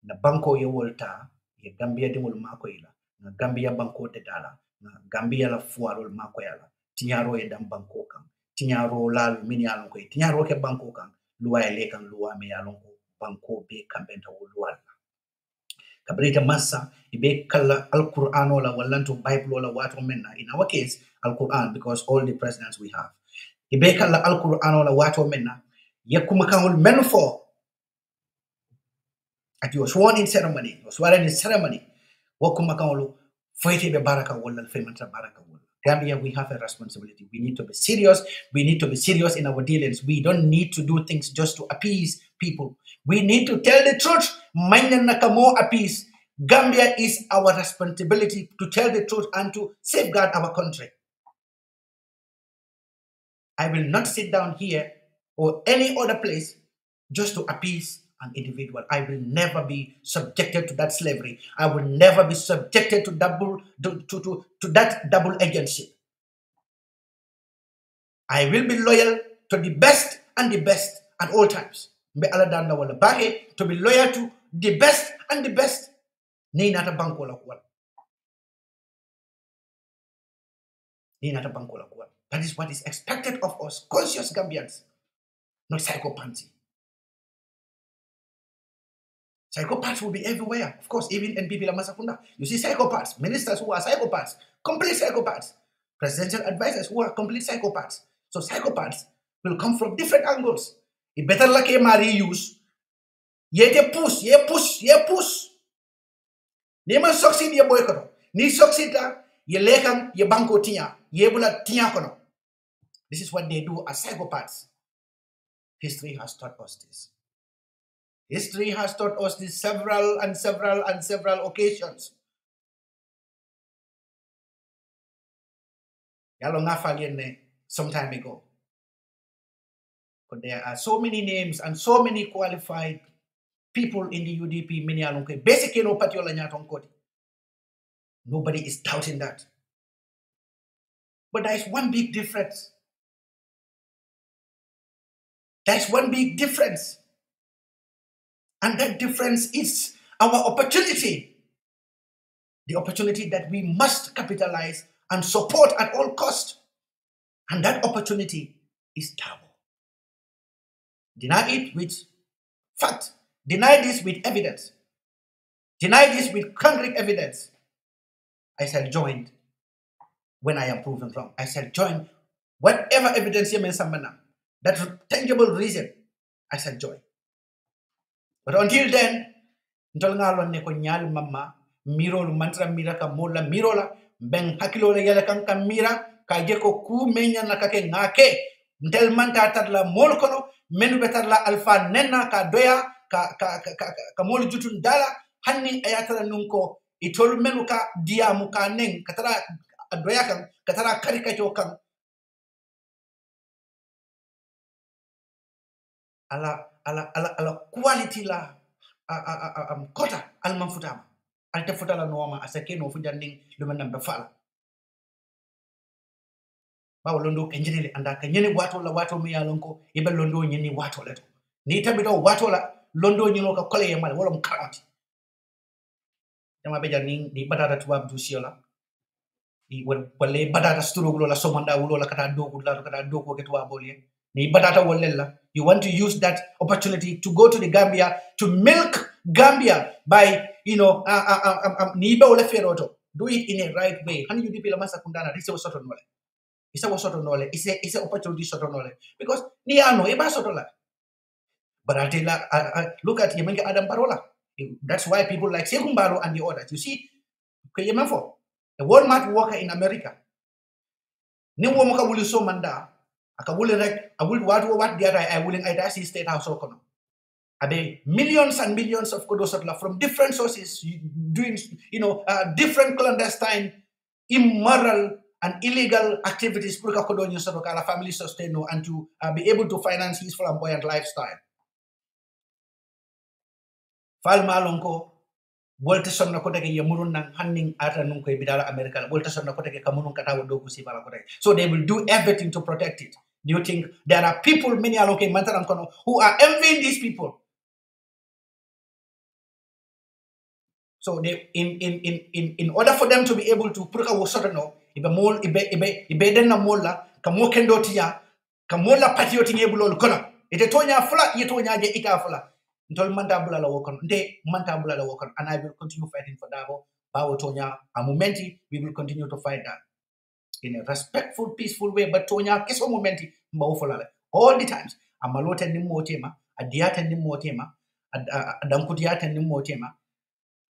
Na banko ye wolta ye Gambia dimol mako ila na Gambia banko de dala na Gambia la fuarol mako yala tinyaro ye dam banko kan tinyaro lal mini alon ko tinyaro ke banko kan luwa ele kan luwa me alon ko banko be kambenta wulwal kabrita massa ibe kala alquran wala wallanto bible wala wato menna. In our case alquran, because all the presidents we have ibe kala alquran wala wato menna yakuma kanol men for at your sworn-in ceremony, your swearing-in ceremony, Gambia, we have a responsibility. We need to be serious. We need to be serious in our dealings. We don't need to do things just to appease people. We need to tell the truth. Appease. Gambia is our responsibility to tell the truth and to safeguard our country. I will not sit down here or any other place just to appease an individual. I will never be subjected to that slavery. I will never be subjected to that double agency. I will be loyal to the best and the best at all times. To be loyal to the best and the best. That is what is expected of us, conscious Gambians, not psychopathy. Psychopaths will be everywhere. Of course, even in people like Masakunda. You see psychopaths, ministers who are psychopaths, complete psychopaths, presidential advisors who are complete psychopaths. So psychopaths will come from different angles. It better like a Mari use. Ye push. Neman succeed ye boycott. Ni succeed ye lekam ye banko tinya. Ye bula tinya kono. This is what they do as psychopaths. History has taught us this. History has taught us this several occasions. Some time ago. But there are so many names and so many qualified people in the UDP. Basically, nobody is doubting that. But there is one big difference. There's one big difference. And that difference is our opportunity the opportunity that we must capitalize and support at all costs. And that opportunity is Darboe. Deny it with fact. Deny this with evidence. Deny this with concrete evidence. I shall join when I am proven wrong. I shall join whatever evidence you mention. That tangible reason, I shall join. But until then, ntolngalon ne ko nyaal mama miro mantra mira ka mola mirola ben hakilo le yala kan mira ka je ko ku menya na kake ngake ntel manta tatla mol kono menu betarla alfa nenna ka doya ka mol jutun dala hanni ayatala nunko itol menu ka diamu ka neng katara doya kan katara karikacho kan ala quality la kota alman futama alta futala nooma asake no fujanding lumanam be fala bawo londo ke njinile anda ka nyeni wato la wato mi yalonko ibe londo nyeni wato leto ni tabito wato la londo nyino ka kole yamal wolom karamati dama be janning di badata tuwab du siola di wale badata sturugulo la somanda wulo la kata dogo ke tuwab bolye ni badata wolella. You want to use that opportunity to go to the Gambia to milk Gambia by, niba ole feroto. Do it in a right way. Hani UDP la masa kundana. This is soto nole. It's a soto nole. It's a opportunity soto nole. Because ni ano eba soto la. But I tell look at Yemenga Adam Barola. That's why people like Sekum Barrow and the others. You see, Yemenfo, a Walmart worker in America. Ni womoka wuli so manda. I will what the other I will see state house okono. Abe millions and millions of kodosatla from different sources doing different clandestine, immoral and illegal activities for kodonyo sotokala family sustain and to be able to finance his flamboyant lifestyle. Falma lonko Volta sonna ko teke yamurun nang handing ata nung koy bidala America volta sonna ko teke kamunun katawo dogu si bala ko teke. So they will do everything to protect it. Do you think there are people many aloke mantaram kono who are envying these people? So they in order for them to be able to put a wosono ibe den na mola kamo kendo tiya kamola patrioti ngebulol kono ite tonya fula yetonya je ita fula. And I will continue fighting for Darboe. Bawo Tonya, a momenti, we will continue to fight that in a respectful, peaceful way. But Tonya, kiso momenti, all the times. A malote ni motema, a diate ni motema, a dankutiate ni motema,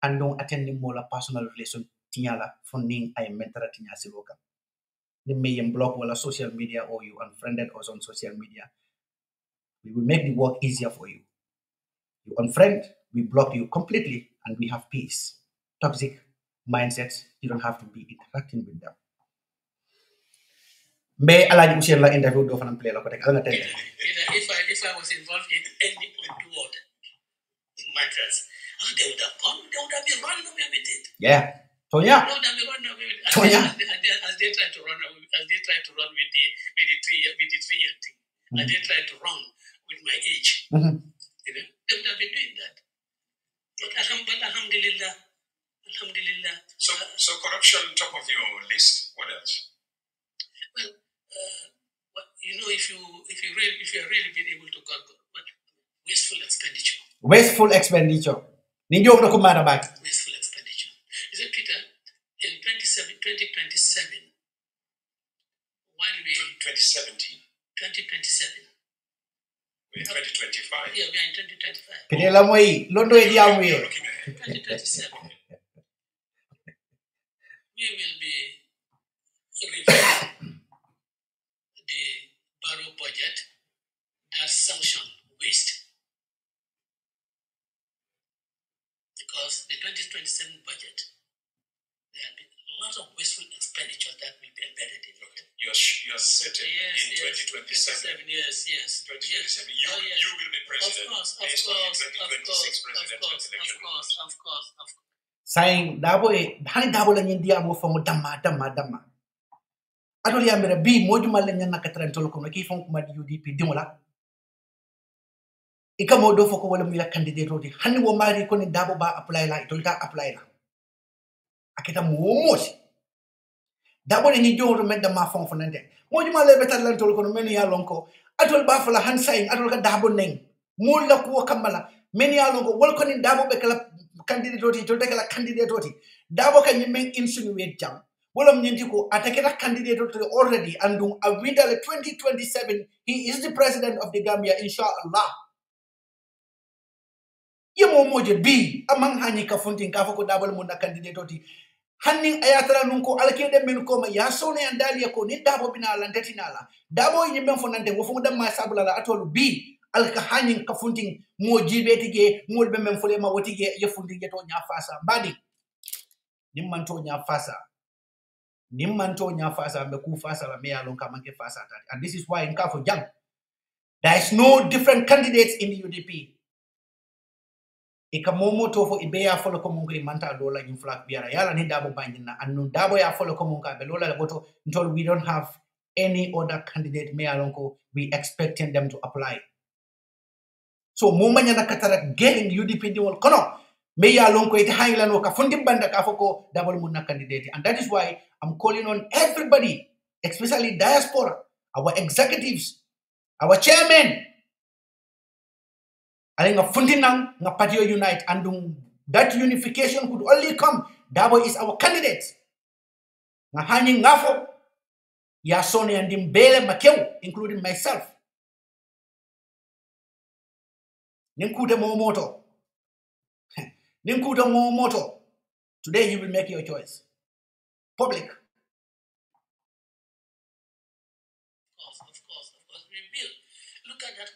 and don't attend ni mola personal relation tinyala funding I am mentara tinya siloka. The may block wala social media or you unfriended us on social media. We will make the work easier for you. You unfriend, we block you completely, and we have peace. Toxic mindsets, you don't have to be interacting with them. May Allah Ushela interview do fan play like if I was involved in any untoward matters, they would have come, they would have been run away with it. Yeah. Tonya. They would have been run away with it. Tonya. As they try to run away, as they try to run with the 3-year thing, and they try to run with my age. They would have been doing that. But alhamdulillah. So corruption top of your list. What else? Well, if you are really been able to conquer, but wasteful expenditure. Wasteful expenditure. Wasteful expenditure. You see, Peter, in 2027, while we 2017. 2027. We're in 2025. Yeah, we are in 2025. 2027. We will be reviewing the Barrow budget that sanction waste. Because the 2027 budget, there have been a lot of wasteful expenditure that will be embedded in it. You're certain in 2027. Yes. 2027. You will be president. Of course. Saying Darboe, hani Darboe la nyindia mo fomo dama. Adoli amira bi mojuma la nyana katran tolo kono ki fon kuma di UDP dimola. Ika modo foko wala mu ya candidate rodi. Hani wo mari ko ni Darboe ba apply la itolita apply la. akita momoti dabo ni jowo medda ma fonfo nande mojuma le betal lan tol kono men ya lonko atol ba fala han sayin atol ka dabo neng mol la ko kamala men ya lonko wol ko ni dabo be kala candidate oti to de kala candidate oti dabo kan men insinuate jam wolom nyenti ko ataketa candidate oti already andum a winter 2027 he is the president of the Gambia inshallah yemo moje bi amang hani ka fontin ka fako dabal mun na candidate oti hanni ayatara nun ko alkede men ko ma ya sone andali ko ni dabo bina la ndetinala dabo yi men fonante wo fu dam ma sabula la atolu bi alka hani ka fontin mo jibe tige mo be men fole ma wotige ye fundi je to nya fasa badi nimmanto nya fasa be ku fasa la me ya lon ka manke fasa tati and this is why in kafo jam there is no different candidates in the UDP. Ika momo tofo ibeya folo ko munko manta dola in flag biara yala ni dabo banjina anu dabo ya folo ko munka be lola goto until we don't have any other candidate me alonko we expecting them to apply. So mumanya na katara getting UDP diwol kono me alonko ite hayla no ka fundi banda ka foko dabo munna candidate and that is why I'm calling on everybody especially diaspora, our executives, our chairman nga fundinang nga patio unite and that unification could only come. Dabo is our candidate. Nga hani ngafo ya Sone and Mbele Makeu, including myself. Ninkude momoto. Ninkude momoto. Today you will make your choice. Public. Of course. We will look at that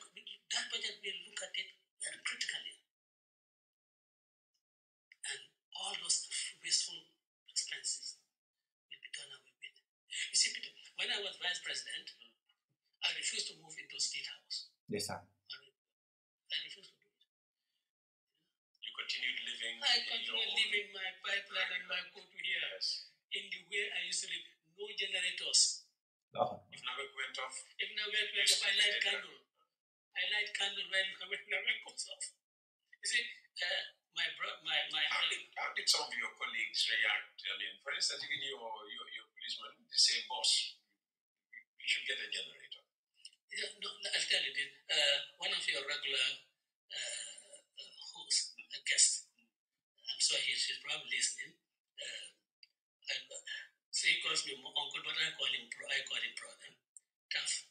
budget. We'll look at it very critically. And all those wasteful expenses will be done away with. You see, Peter, when I was vice president, I refused to move into State House. Yes, sir. I refused to do it. You continued living. I continued living my pipeline and my go-to here. Yes. In the way I used to live, no generators. Oh. If Namek went off. If Namek went off, I light candle. I light candle when Namek goes off. You see, How did some of your colleagues react? I mean, for instance, even your policeman, they say, boss, you should get a generator. No, I'll tell you this. One of your regular hosts, a guest, I'm sure she's probably listening. So he calls me uncle, but I call him brother. Tough.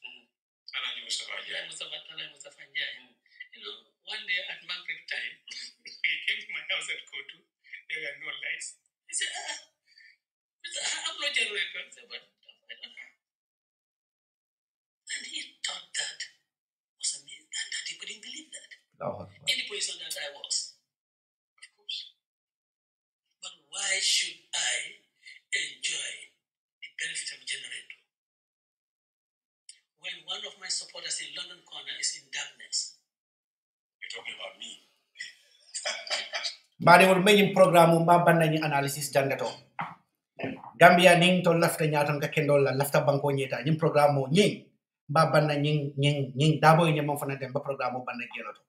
Alaji Mustafa Njai. Mustafa Njai. You know, one day at Maghrib time, he came to my house at Kotu. There were no lights. He said, I'm not generator. I said, but I don't know. And he thought that was amazing, and that he couldn't believe that. In the position that I was. Of course. But why should I enjoy the benefit of a generator when one of my supporters in London Corner is in darkness? You're talking about me. Bari wol menyim programme mbabana ni analysis jangato. Gambia ning to lafta nyaton ka kendol la lafta banko nyeta nyim programme nying mbabana nying dabo ni mo fana dem ba programme banna geloto.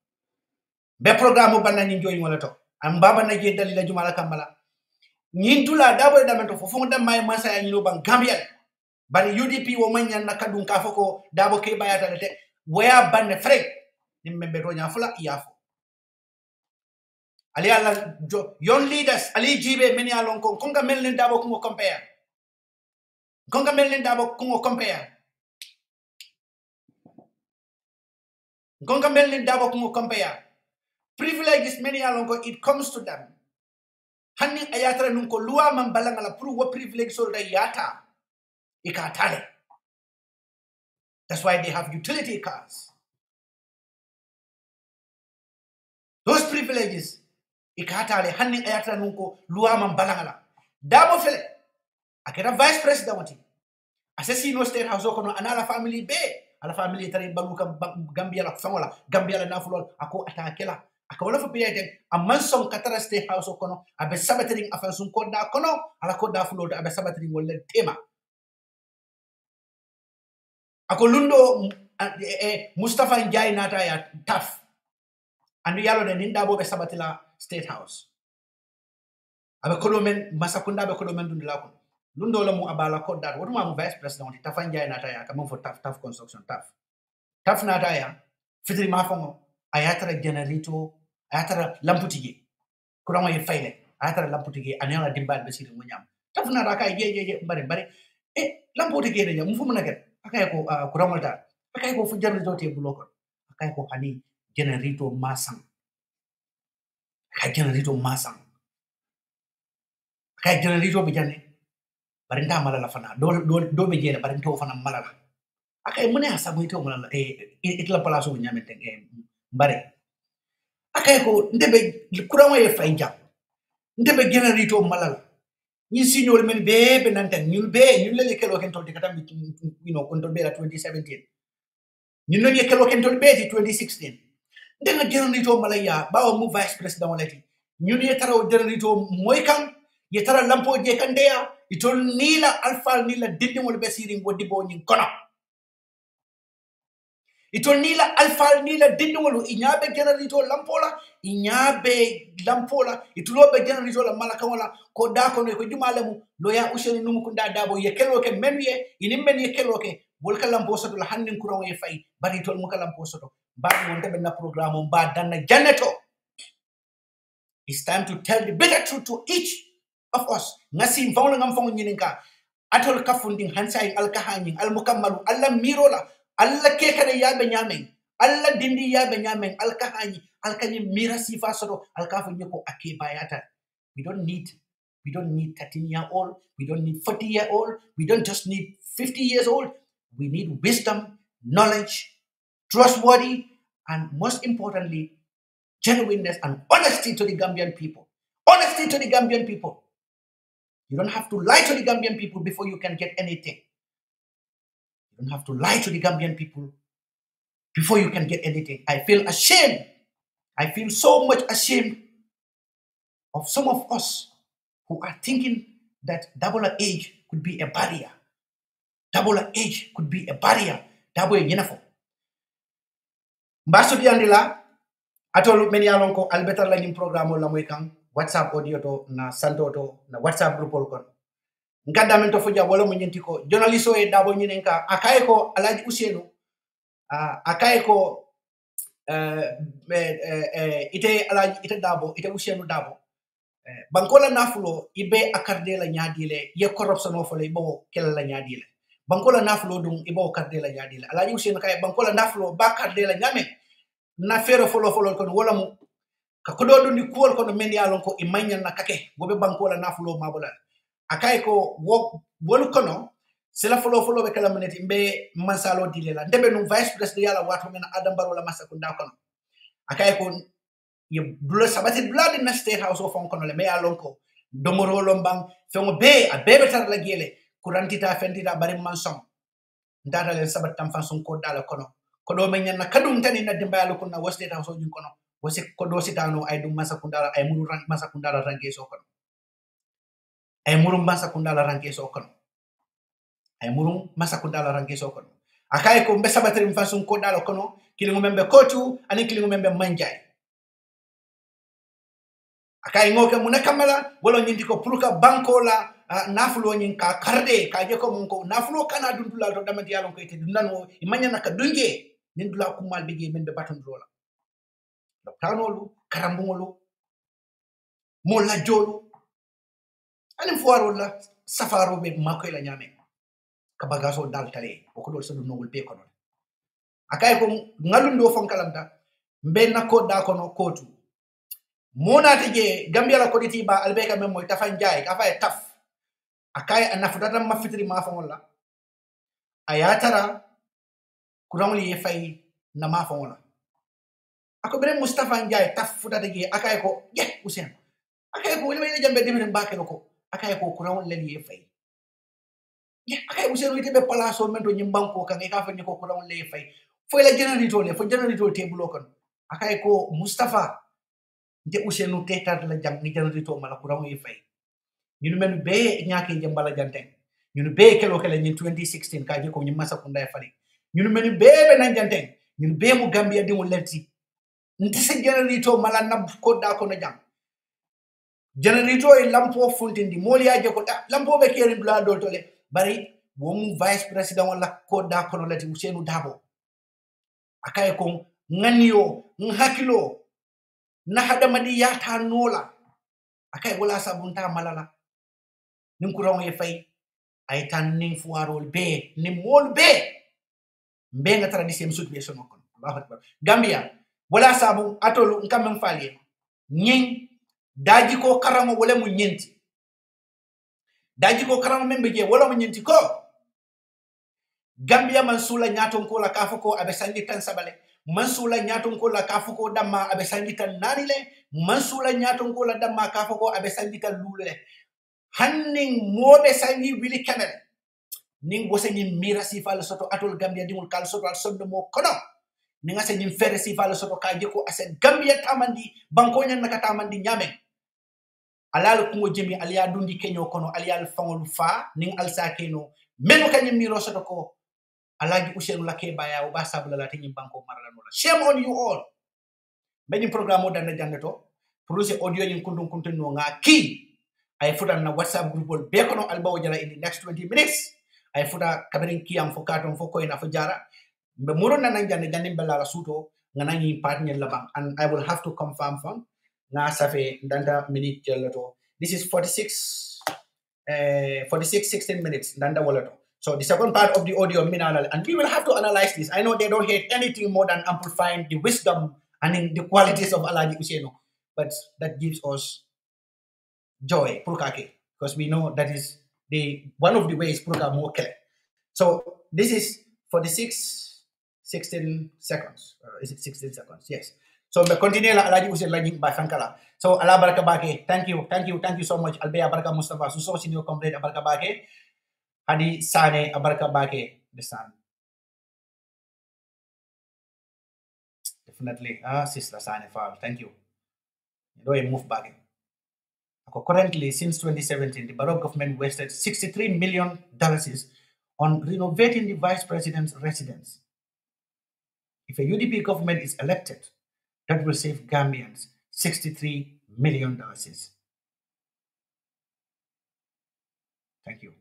Be programme banna nying joy wala to. Am babana je dalila jumala kambala. Nyintula dabo damento fofo dem may masa ya nyino bang Gambia. Bari UDP wo manyan nakadun ka foko dabo ke bayata lete where banne frek nimbe to nya fula yafo. Ali ala young leaders ali jibe many along konga melin dabo kungo compare. Konga melin dabo kungo compare. Konga melin dabo kungo compare. Privileges many along it comes to them. Hani ayatra nunko luwa mambalanga la pru wa privilege so da yata ikatale. That's why they have utility cars. Those privileges ikatale hanni ayatra nunko luwa mambalanga dabo fele akera vice president wati assassino state house kono anala family be ala family tare baluka Gambia la famola Gambia la nafulol ako atakela akawala fo piyete amman son katara state house kono abe sabatering afansun koda kono ala koda fulol abe sabatering wolle tema ako lundo Mustafa Njai nata ya taf andu yalo de ninda bo be sabatila State House. abe kodomen masakunda be kodomen dundila ko lundo la mu abala ko dat wotuma mu vice president tafanja na taya kam fo taf construction taf na taya fitri ma fongo ayatara generator ayatara lamputige kuramo ye fayle ayatara lamputige anela dimbal be siri munyam taf na raka je bare lamputige de mu fu mu naget akay ko kuramo ta akay ko fu generator te bulo ko akay ko hani generator masang akay generator masang kay generator be janne barinta malala fana do be jele barinta fana malala akay mune asabu ito malala itla palaso nyamete bare akay ko ndebe kurama ye fayja ndebe generator malala ni signol men be nanten ñul le kelo ken tolti katam konto be la 2017 ñun le kelo ken tolti be 2016 ndena generator malaya bawo mu vice president walati ñun ye taraw generator moy kan ye tara lampo je kandeya itol nila alfa nila dindi wol be siring wodi bo nyin kono itol nila alfa nila dindi wol inyabe generator lampola inyabe lampola itulobe generator la malaka wala ko da ko no ko jumalemu loya useni num ko da bo ye kelo ke menye ini men ye kelo ke wol ka lampo soto la hannin kuron ye fay bari tol mu ka lampo soto ba won tabe na programme ba danna janneto. It's time to tell the better truth to each of us. Ngasi mfawla ngam fawu nyininka atol kafunding hansay alkahanin almukammalu alla mirola alla kekane yabe nyamen alla dindi yabe nyamen alkahani alkani mira sifa soto alkafu nyoko akibayata. We don't need 13-year-old, we don't need 40-year-old, we don't just need 50 years old. We need wisdom, knowledge, trustworthy, and most importantly, genuineness and honesty to the Gambian people. Honesty to the Gambian people. You don't have to lie to the Gambian people before you can get anything. You don't have to lie to the Gambian people before you can get anything. I feel ashamed. I feel so much ashamed of some of us who are thinking that double age could be a barrier. Double age could be a barrier. Double yenafo. Mbaso diandila atolu meni alonko albetar la nim programme la moy kan WhatsApp audio to na santo to na WhatsApp group kon ngadamen to fuja wala mo nyenti ko journalist e dabo nyinenka akay ko alaji usenu akay ko ite alaji ite dabo ite usenu dabo bankola nafulo ibe akarde la nyaadile ye corruption of le bo kel la nyaadile bankola nafulo dum ibo akarde la nyaadile alaji usenu kay bankola nafulo ba akarde la nyame na fero folo kon wala mu ka kodo do ni kuwol kono men yalon ko imanya na kake gobe bankola nafulo mabola akay ko wol kono sila folo be kala maneti mbe mansalo dilela ndebe no vice president yala wato men Adam Barrow la masakunda kono akay ko ye blo sabati blood na state house of kono le me yalon ko domoro lombang fengo be a bebe tar la gele kurantita fendita bari manson ndata le sabat tam fanson ko dala kono kodo men na kadum tani na dimbayalo kono wa state house jun kono wasi kodo sitano ay dum masakundala ay muru masakundala ranke so kono ay muru masakundala ranke so kono ay muru masakundala ranke so kono akay ko mbe sabatri mfasun ko dala kono kilingo membe kotu ani kilingo membe manjay akay ngoke mun kamala wala nyindi ko pruka banko la nafulo nyin ka karde ka je ko mun ko nafulo kana dundula to damati yalon ko ite dunano imanya naka dunje nindula kumal bigi membe baton rola tanolu karambungolu mo la jolu ani fuaro la safaro be makoy la nyame ka bagaso dal tale o ko dol sadu nogul be kono akay ko ngalundo fonkalamta mbe nakko da kono kotu mona tije Gambia la koditi ba albeka mem moy tafan jaay ka fay taf akay anafutata mafitri ma fa wala ayatara kuramli ye fay na ma fa wala ako bere Mustafa Njai taf futata gi akay ko Usen akay ko wala jambe demene mbake ko akay ko kurawon leli e fay akay Usen wite be palaso mento nyimbanko kan e ka fa ko kurawon leli fay fo la generator le fo generator tebulo kon akay ko Mustafa nte Usenu tetar la jam ni generator mala kurawon e fay ñu mel be ñaake jambala janteng ñu be kelo kala ñin 2016 ka je ko ñi masa ko nday fali ñu mel be nan janteng ñu be mu Gambia di mu lenti nti se generator mala na ko da ko no jam generator e lampo funtindi moliaje ko lampo be keri dula do tole bari womu vice president wala ko da kono lati Ousainou Darboe akay ko nganiyo hakilo na hadamadi yata nola akay wala sabunta malala nim ko ron e fay ay tan nin fuarol be ni mol be nga tradition situation ko Allahu akbar Gambia wala sabu atolu ngam fali nyin daji ko karamo wala mu nyenti daji ko karamo membe je wala mu nyenti ko Gambia mansula nyaton ko la kafuko abe sangitan sabale mansula nyaton ko la kafuko damma abe sangitan nanile mansula nyaton ko la damma kafuko abe sangitan lulule hanning mobe sangi wili kamere ning bo sangi mirasi fal soto atol Gambia dimul kal soto al sondo mo kono ninga sangi fere si fal soto ka jeko ase Gambia tamandi banko nyan naka tamandi nyame alal ko jemi aliya dundi kenyo kono aliya fangol fa ning alsa keno meno kanyim miro soto ko alaji Ousainou lake baya o basa bula tinyi banko marala nola shame on you all benim programme dana janneto projet audio nyin kundum kuntenno nga ki ay fudan na WhatsApp group be kono albawo jala in the next 20 minutes ay fuda kaberin kiyam fo katon fo koyna fo jara be muron na janne janne bella la suto nga nangi partner la bang and I will have to confirm from na safe danda minute jelato this is 46 16 minutes danda walato. So the second part of the audio, and we will have to analyze this. I know they don't hate anything more than amplifying the wisdom and the qualities of Alaji Ousainou, but that gives us joy, because we know that is one of the ways Purka more clear. So this is 46, 16 seconds. Is it 16 seconds? Yes. So we continue Alaji Ousainou by Fankala. So Allah Baraka Bake, thank you so much. Albea Baraka Mustafa, so senior comrade Baraka Bake. Hadi Sane Abarka Bake the son. Definitely. Sister Sane Fall. Thank you. You know, move back. Currently, since 2017, the Barrow government wasted $63 million on renovating the vice president's residence. If a UDP government is elected, that will save Gambians $63 million. Thank you.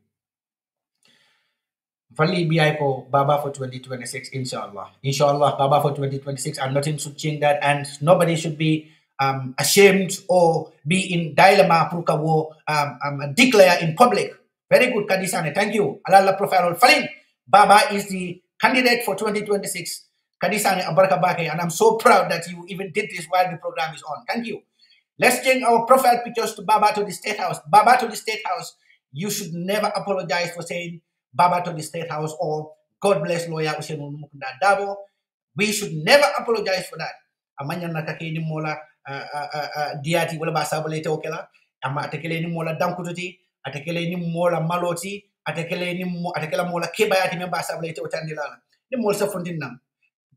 Vali Biaiko Baba for 2026, inshallah. Inshallah, Baba for 2026, and nothing should change that, and nobody should be ashamed or be in dilemma declare in public. Very good, Kadisane. Thank you. Allah Profile Falin. Baba is the candidate for 2026. Kadisane Abarka Bake, and I'm so proud that you even did this while the program is on. Thank you. Let's change our profile pictures to Baba to the State House. Baba to the State House. You should never apologize for saying Baba to the State House or God bless lawyer Ousainou Darboe. We should never apologize for that. Amanya natake ni mola diati wala basabale te okela ama atekele ni mola dankututi atekele ni mola maloti atekela mola kebayati me basabale te otandilala ni mola sa fondinam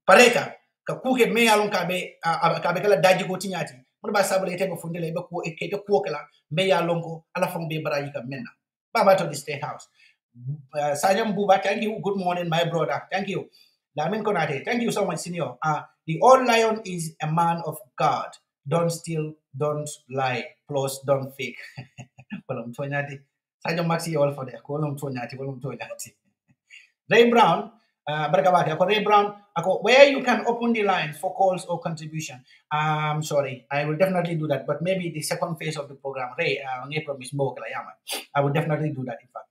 pareka ka kuke me yalon kabe kala daji ko tinyati mo basabale te ko fondile be ko ekete ko okela me yalon ko ala fong be baraji kam menna Baba to the State House. Sajam Buba, thank you. Good morning, my brother. Thank you. Lamin Konate, thank you so much, senior. The old lion is a man of God. Don't steal, don't lie, plus don't fake. Sajam Maxi all for there. Ray Brown, Ray Brown, where you can open the lines for calls or contribution. Sorry, I will definitely do that, but maybe the second phase of the program, Ray, I will definitely do that, in fact.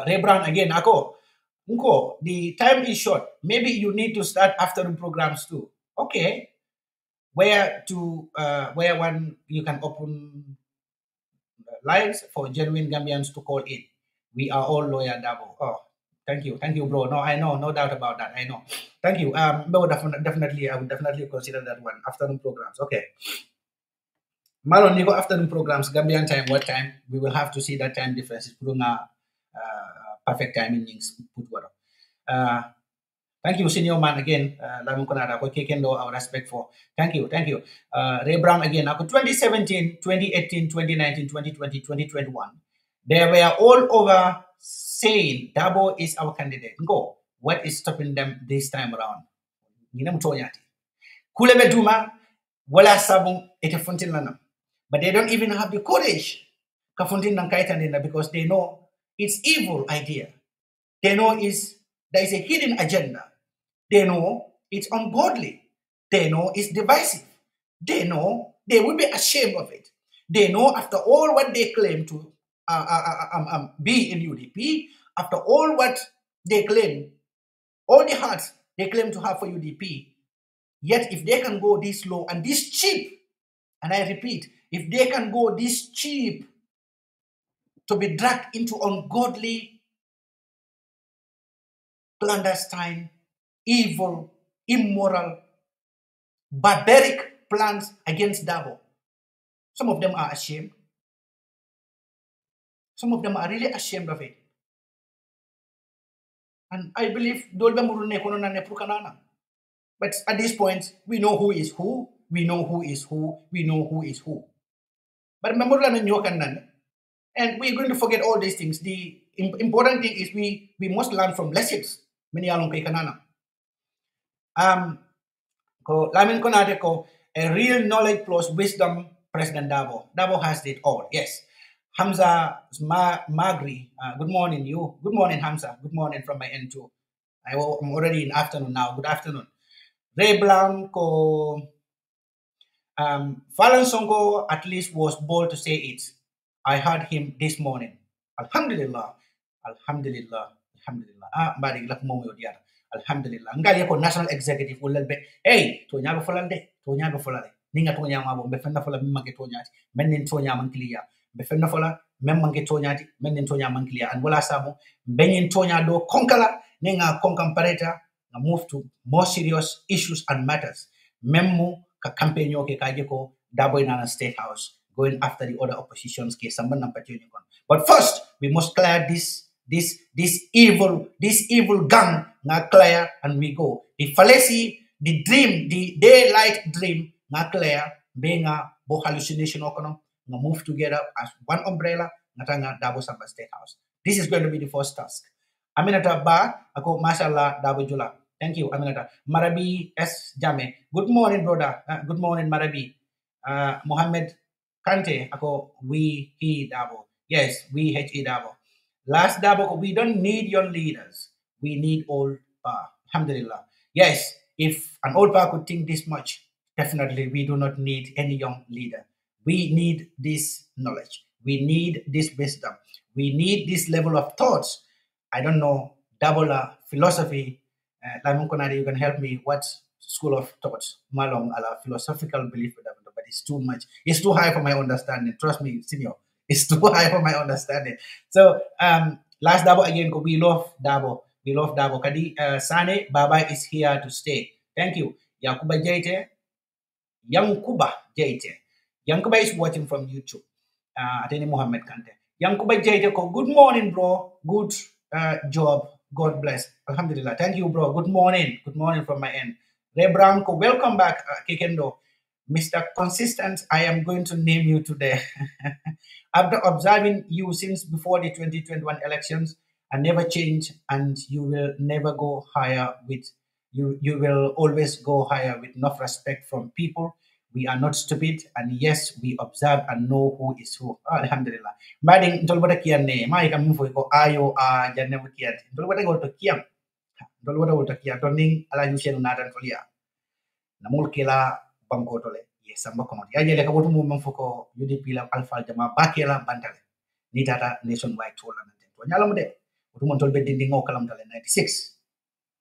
Ray Brown again, the time is short. Maybe you need to start afternoon programs too. Okay. Where one you can open lines for genuine Gambians to call in. We are all lawyer Darboe. Oh, thank you, bro. No, I know, no doubt about that. I know. Thank you. Definitely, I would definitely consider that one. Afternoon programs. Okay. Malon, you go afternoon programs. Gambian time. What time? We will have to see that time difference. Perfect timing. Thank you, senior man, again. Our respect for. Thank you. Ray Brown again. 2017, 2018, 2019, 2020, 2021. They were all over saying Darboe is our candidate. Go. What is stopping them this time around? Kulebe Duma, wala sabung ete fontin lanam. But they don't even have the courage because they know it's evil idea. They know there is a hidden agenda. They know it's ungodly. They know it's divisive. They know they will be ashamed of it. They know after all what they claim to be in UDP, after all what they claim, all the hearts they claim to have for UDP, yet if they can go this low and this cheap, and I repeat, if they can go this cheap to be dragged into ungodly, clandestine, evil, immoral, barbaric plans against Darboe, some of them are ashamed. Some of them are really ashamed of it. And I believe but at this point, we know who is who, we know who is who, we know who is who. But remember, and we're going to forget all these things. The important thing is we must learn from lessons. A real knowledge plus wisdom, President Darboe. Darboe has it all, yes. Hamza Magri, good morning, you. Good morning, Hamza. Good morning from my end too. I'm already in afternoon now. Good afternoon. Ray Blanco, Falan Songo at least was bold to say it. I heard him this morning. Alhamdulillah. Alhamdulillah. Alhamdulillah. Bari lak mo yodiar. Alhamdulillah. Ngali ko national executive ulal be. Hey, to nya be folal de. To nya be folal. Ninga to nya mabo be fenna fola mimma ke to nya. Menin to nya man kliya. Be fenna fola memma ke to nya ti. Menin to nya man kliya. And wala sabo benin to nya do konkala ninga konkam pareta na move to more serious issues and matters. Memmu ka campaign ke kaje ko Darboe in State House, going after the other oppositions case. But first, we must clear this evil gang na clear, and we go. The fallacy, the dream, the daylight dream na clear, being a hallucination okono, na move together as one umbrella, natanga Darboe Samba State House. This is going to be the first task. Aminata Ba, ako mashallah Darboe Jula. Thank you, Aminata. Marabi S. Jame. Good morning, brother. Good morning, Marabi. Mohammed Kante, ako, we, he, Darboe. Yes, we, he, Darboe. Last Darboe, we don't need young leaders. We need old power. Alhamdulillah. Yes, if an old power could think this much, definitely we do not need any young leader. We need this knowledge. We need this wisdom. We need this level of thoughts. I don't know, Darboe philosophy. You can help me. What school of thought? Malong ala philosophical belief, but it's too much. It's too high for my understanding. Trust me, senior. It's too high for my understanding. So last Darboe again, we love Darboe. We love Darboe. Kadi Sane Baba is here to stay. Thank you. Yankuba Jaite. Yankuba is watching from YouTube. Atene Muhammad Kante. Yankuba Jaite ko, good morning, bro. Good job. God bless. Alhamdulillah. Thank you, bro. Good morning. Good morning from my end. Ray Brown, welcome back, Kikendo. Mr. Consistent, I am going to name you today. After observing you since before the 2021 elections, I never change, and you will never go higher with you. You will always go higher with enough respect from people. We are not stupid, and yes, we observe and know who is who. Alhamdulillah. Mading tolbota kiane, mai kam mfo ko ayo a janne mo kiat. Tolbota go to kiam. Tolbota go to kiam. Toning ala yusen natan folia. Namul kila banko tole. Yes, samba kono. Ya jele ka botu mo mfo ko UDP la alpha jama bakela bantale. Ni tata nationwide tola nante. To nyala mo de. Botu mo tolbe dindi ngo kalam tale 96.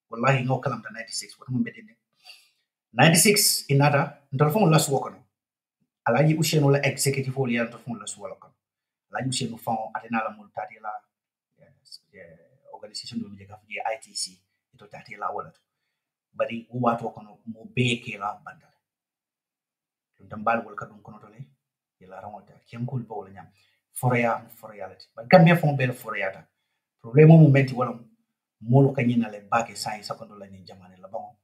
Wallahi ngo kalam tale 96. Botu mo bedindi. 96 inata ndolfon la suwokono alaji usheno la executive oli ya ndolfon la suwokono alaji usheno fon atena la multati la organization do je gafi ITC ito tati la wala bari wato kono mo beke la bandal ndambal wol kadum kono tole yela ramota kemkul bo wala nyam forayalati ba Gambia fon bel forayata problème mo menti wala molu kanyina le bake sai sakondo la ni jamane la bango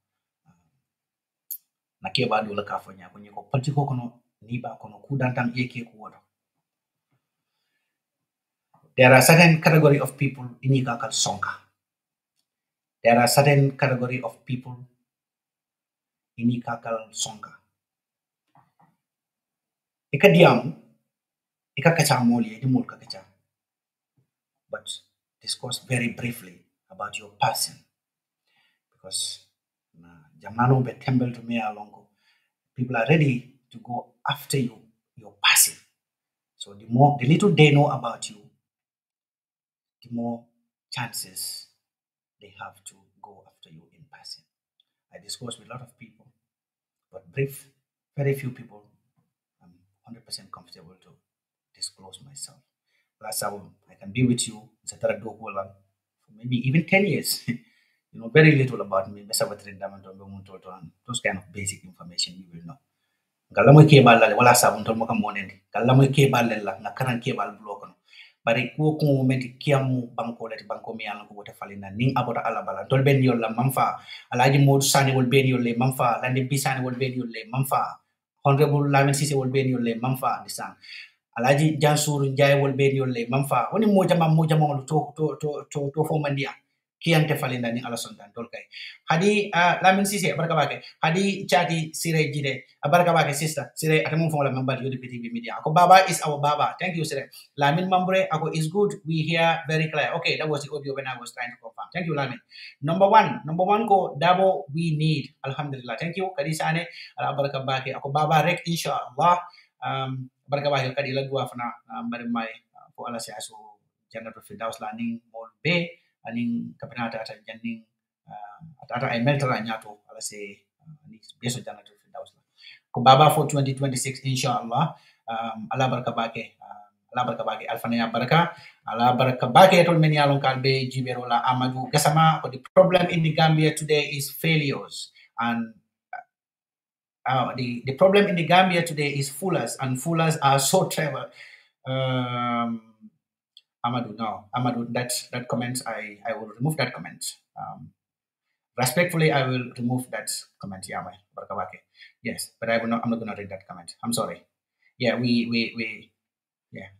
na keba do la kafonya ko nyiko politiko kono niba kono kudantam eke ko wodo. There are certain category of people in Ikakal Sonka. There are certain category of people in Ikakal Sonka. ika diam ika kacha moli di mol ka kacha, but discuss very briefly about your person, because jamano be temple to me alongo, people are ready to go after you, your person. So the little they know about you, the more chances they have to go after you in person. I discuss with a lot of people, but very few people I'm 100% comfortable to disclose myself. Last album, I can be with you, for maybe even 10 years. You know very little about me. Those kind of basic information you will know. Galla moy kebal la wala sabun tol maka monendi. Galla moy kebal la na karan kebal blokono. Bari ko ko momenti kiamu banko lati banko mi yalla ko wote falina ning abota ala bala tol ben yolla mamfa alaji mod sani wol ben yolle mamfa lande bisani wol ben yolle mamfa honorable lamin sisi wol ben yolle mamfa disan alaji jansuru jay wol ben yolle mamfa woni mojama to fo mandia kiyante falina ni ala sondan tol kay hadi lamin sisi barka bake hadi chati sire jide barka bake sister sire atamu fo la member yodi TV&MEDIA ako baba is our baba. Thank you sire. Lamin mambre ako is good, we hear very clear. Okay, that was the audio when I was trying to confirm. Thank you Lamin. Number one ko Darboe we need, alhamdulillah. Thank you kadisane ala barka bake ako baba rek inshallah. Barka bake kadila dua fana mari mai fo ala si aso jannatul firdaus laning mol be aning kapenata ata janning ata ay meltara nyato ala se ni beso jannatul firdaus ko baba for 2026 inshallah. Ala barka bake alfania baraka ala baraka bake tol men yalon kalbe jiberola amadou gasama ko the problem in the Gambia today is failures, and the problem in the Gambia today is foolers, and foolers are so clever. Amadou, that comment, I will remove that comment. Respectfully, I will remove that comment. Yeah, Barakabake. Yes, but I'm not going to read that comment. I'm sorry. Yeah,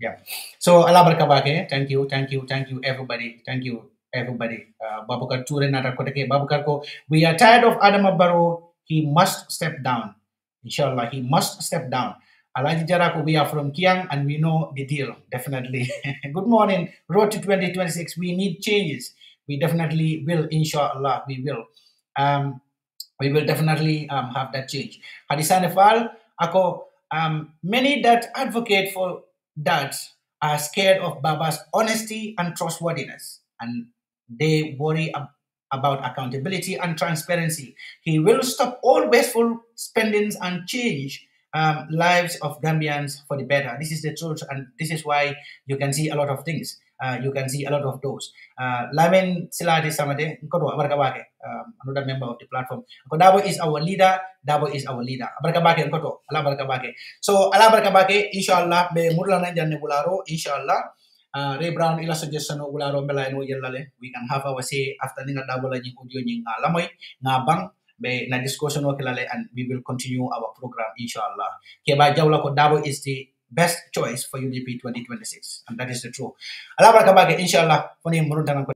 yeah. So Allah Barakabake. Thank you, everybody. Thank you, everybody. Babukar Ture Nata Koteke Babukar ko. We are tired of Adama Barrow. He must step down. Inshallah, he must step down. Alaji Jarako, we are from Kiang and we know the deal, definitely. Good morning, road to 2026. We need changes. We definitely will, inshallah, we will. We will definitely have that change. Hadisane Fall, ako, many that advocate for that are scared of Baba's honesty and trustworthiness, and they worry about accountability and transparency. He will stop all wasteful spendings and change lives of Gambians for the better. This is the truth, and this is why you can see a lot of things. You can see a lot of those. Lamin Silati Samade, another member of the platform. Darboe is our leader. Darboe is our leader. Abarakabake Nkoto, Allah Barakabake. So Allah Barakabake, inshallah, be Murlana Janne Bularo, inshallah. Ray Brown ila suggestion Bularo Bela no Yelale. We can have our say after Ninga Darboe Lajing audio Ning Lamoy, Nabang. Na discussion and we will continue our program inshallah. Keba Jawla ko Darboe is the best choice for UDP 2026, and that is the truth. Allah barakabake inshallah.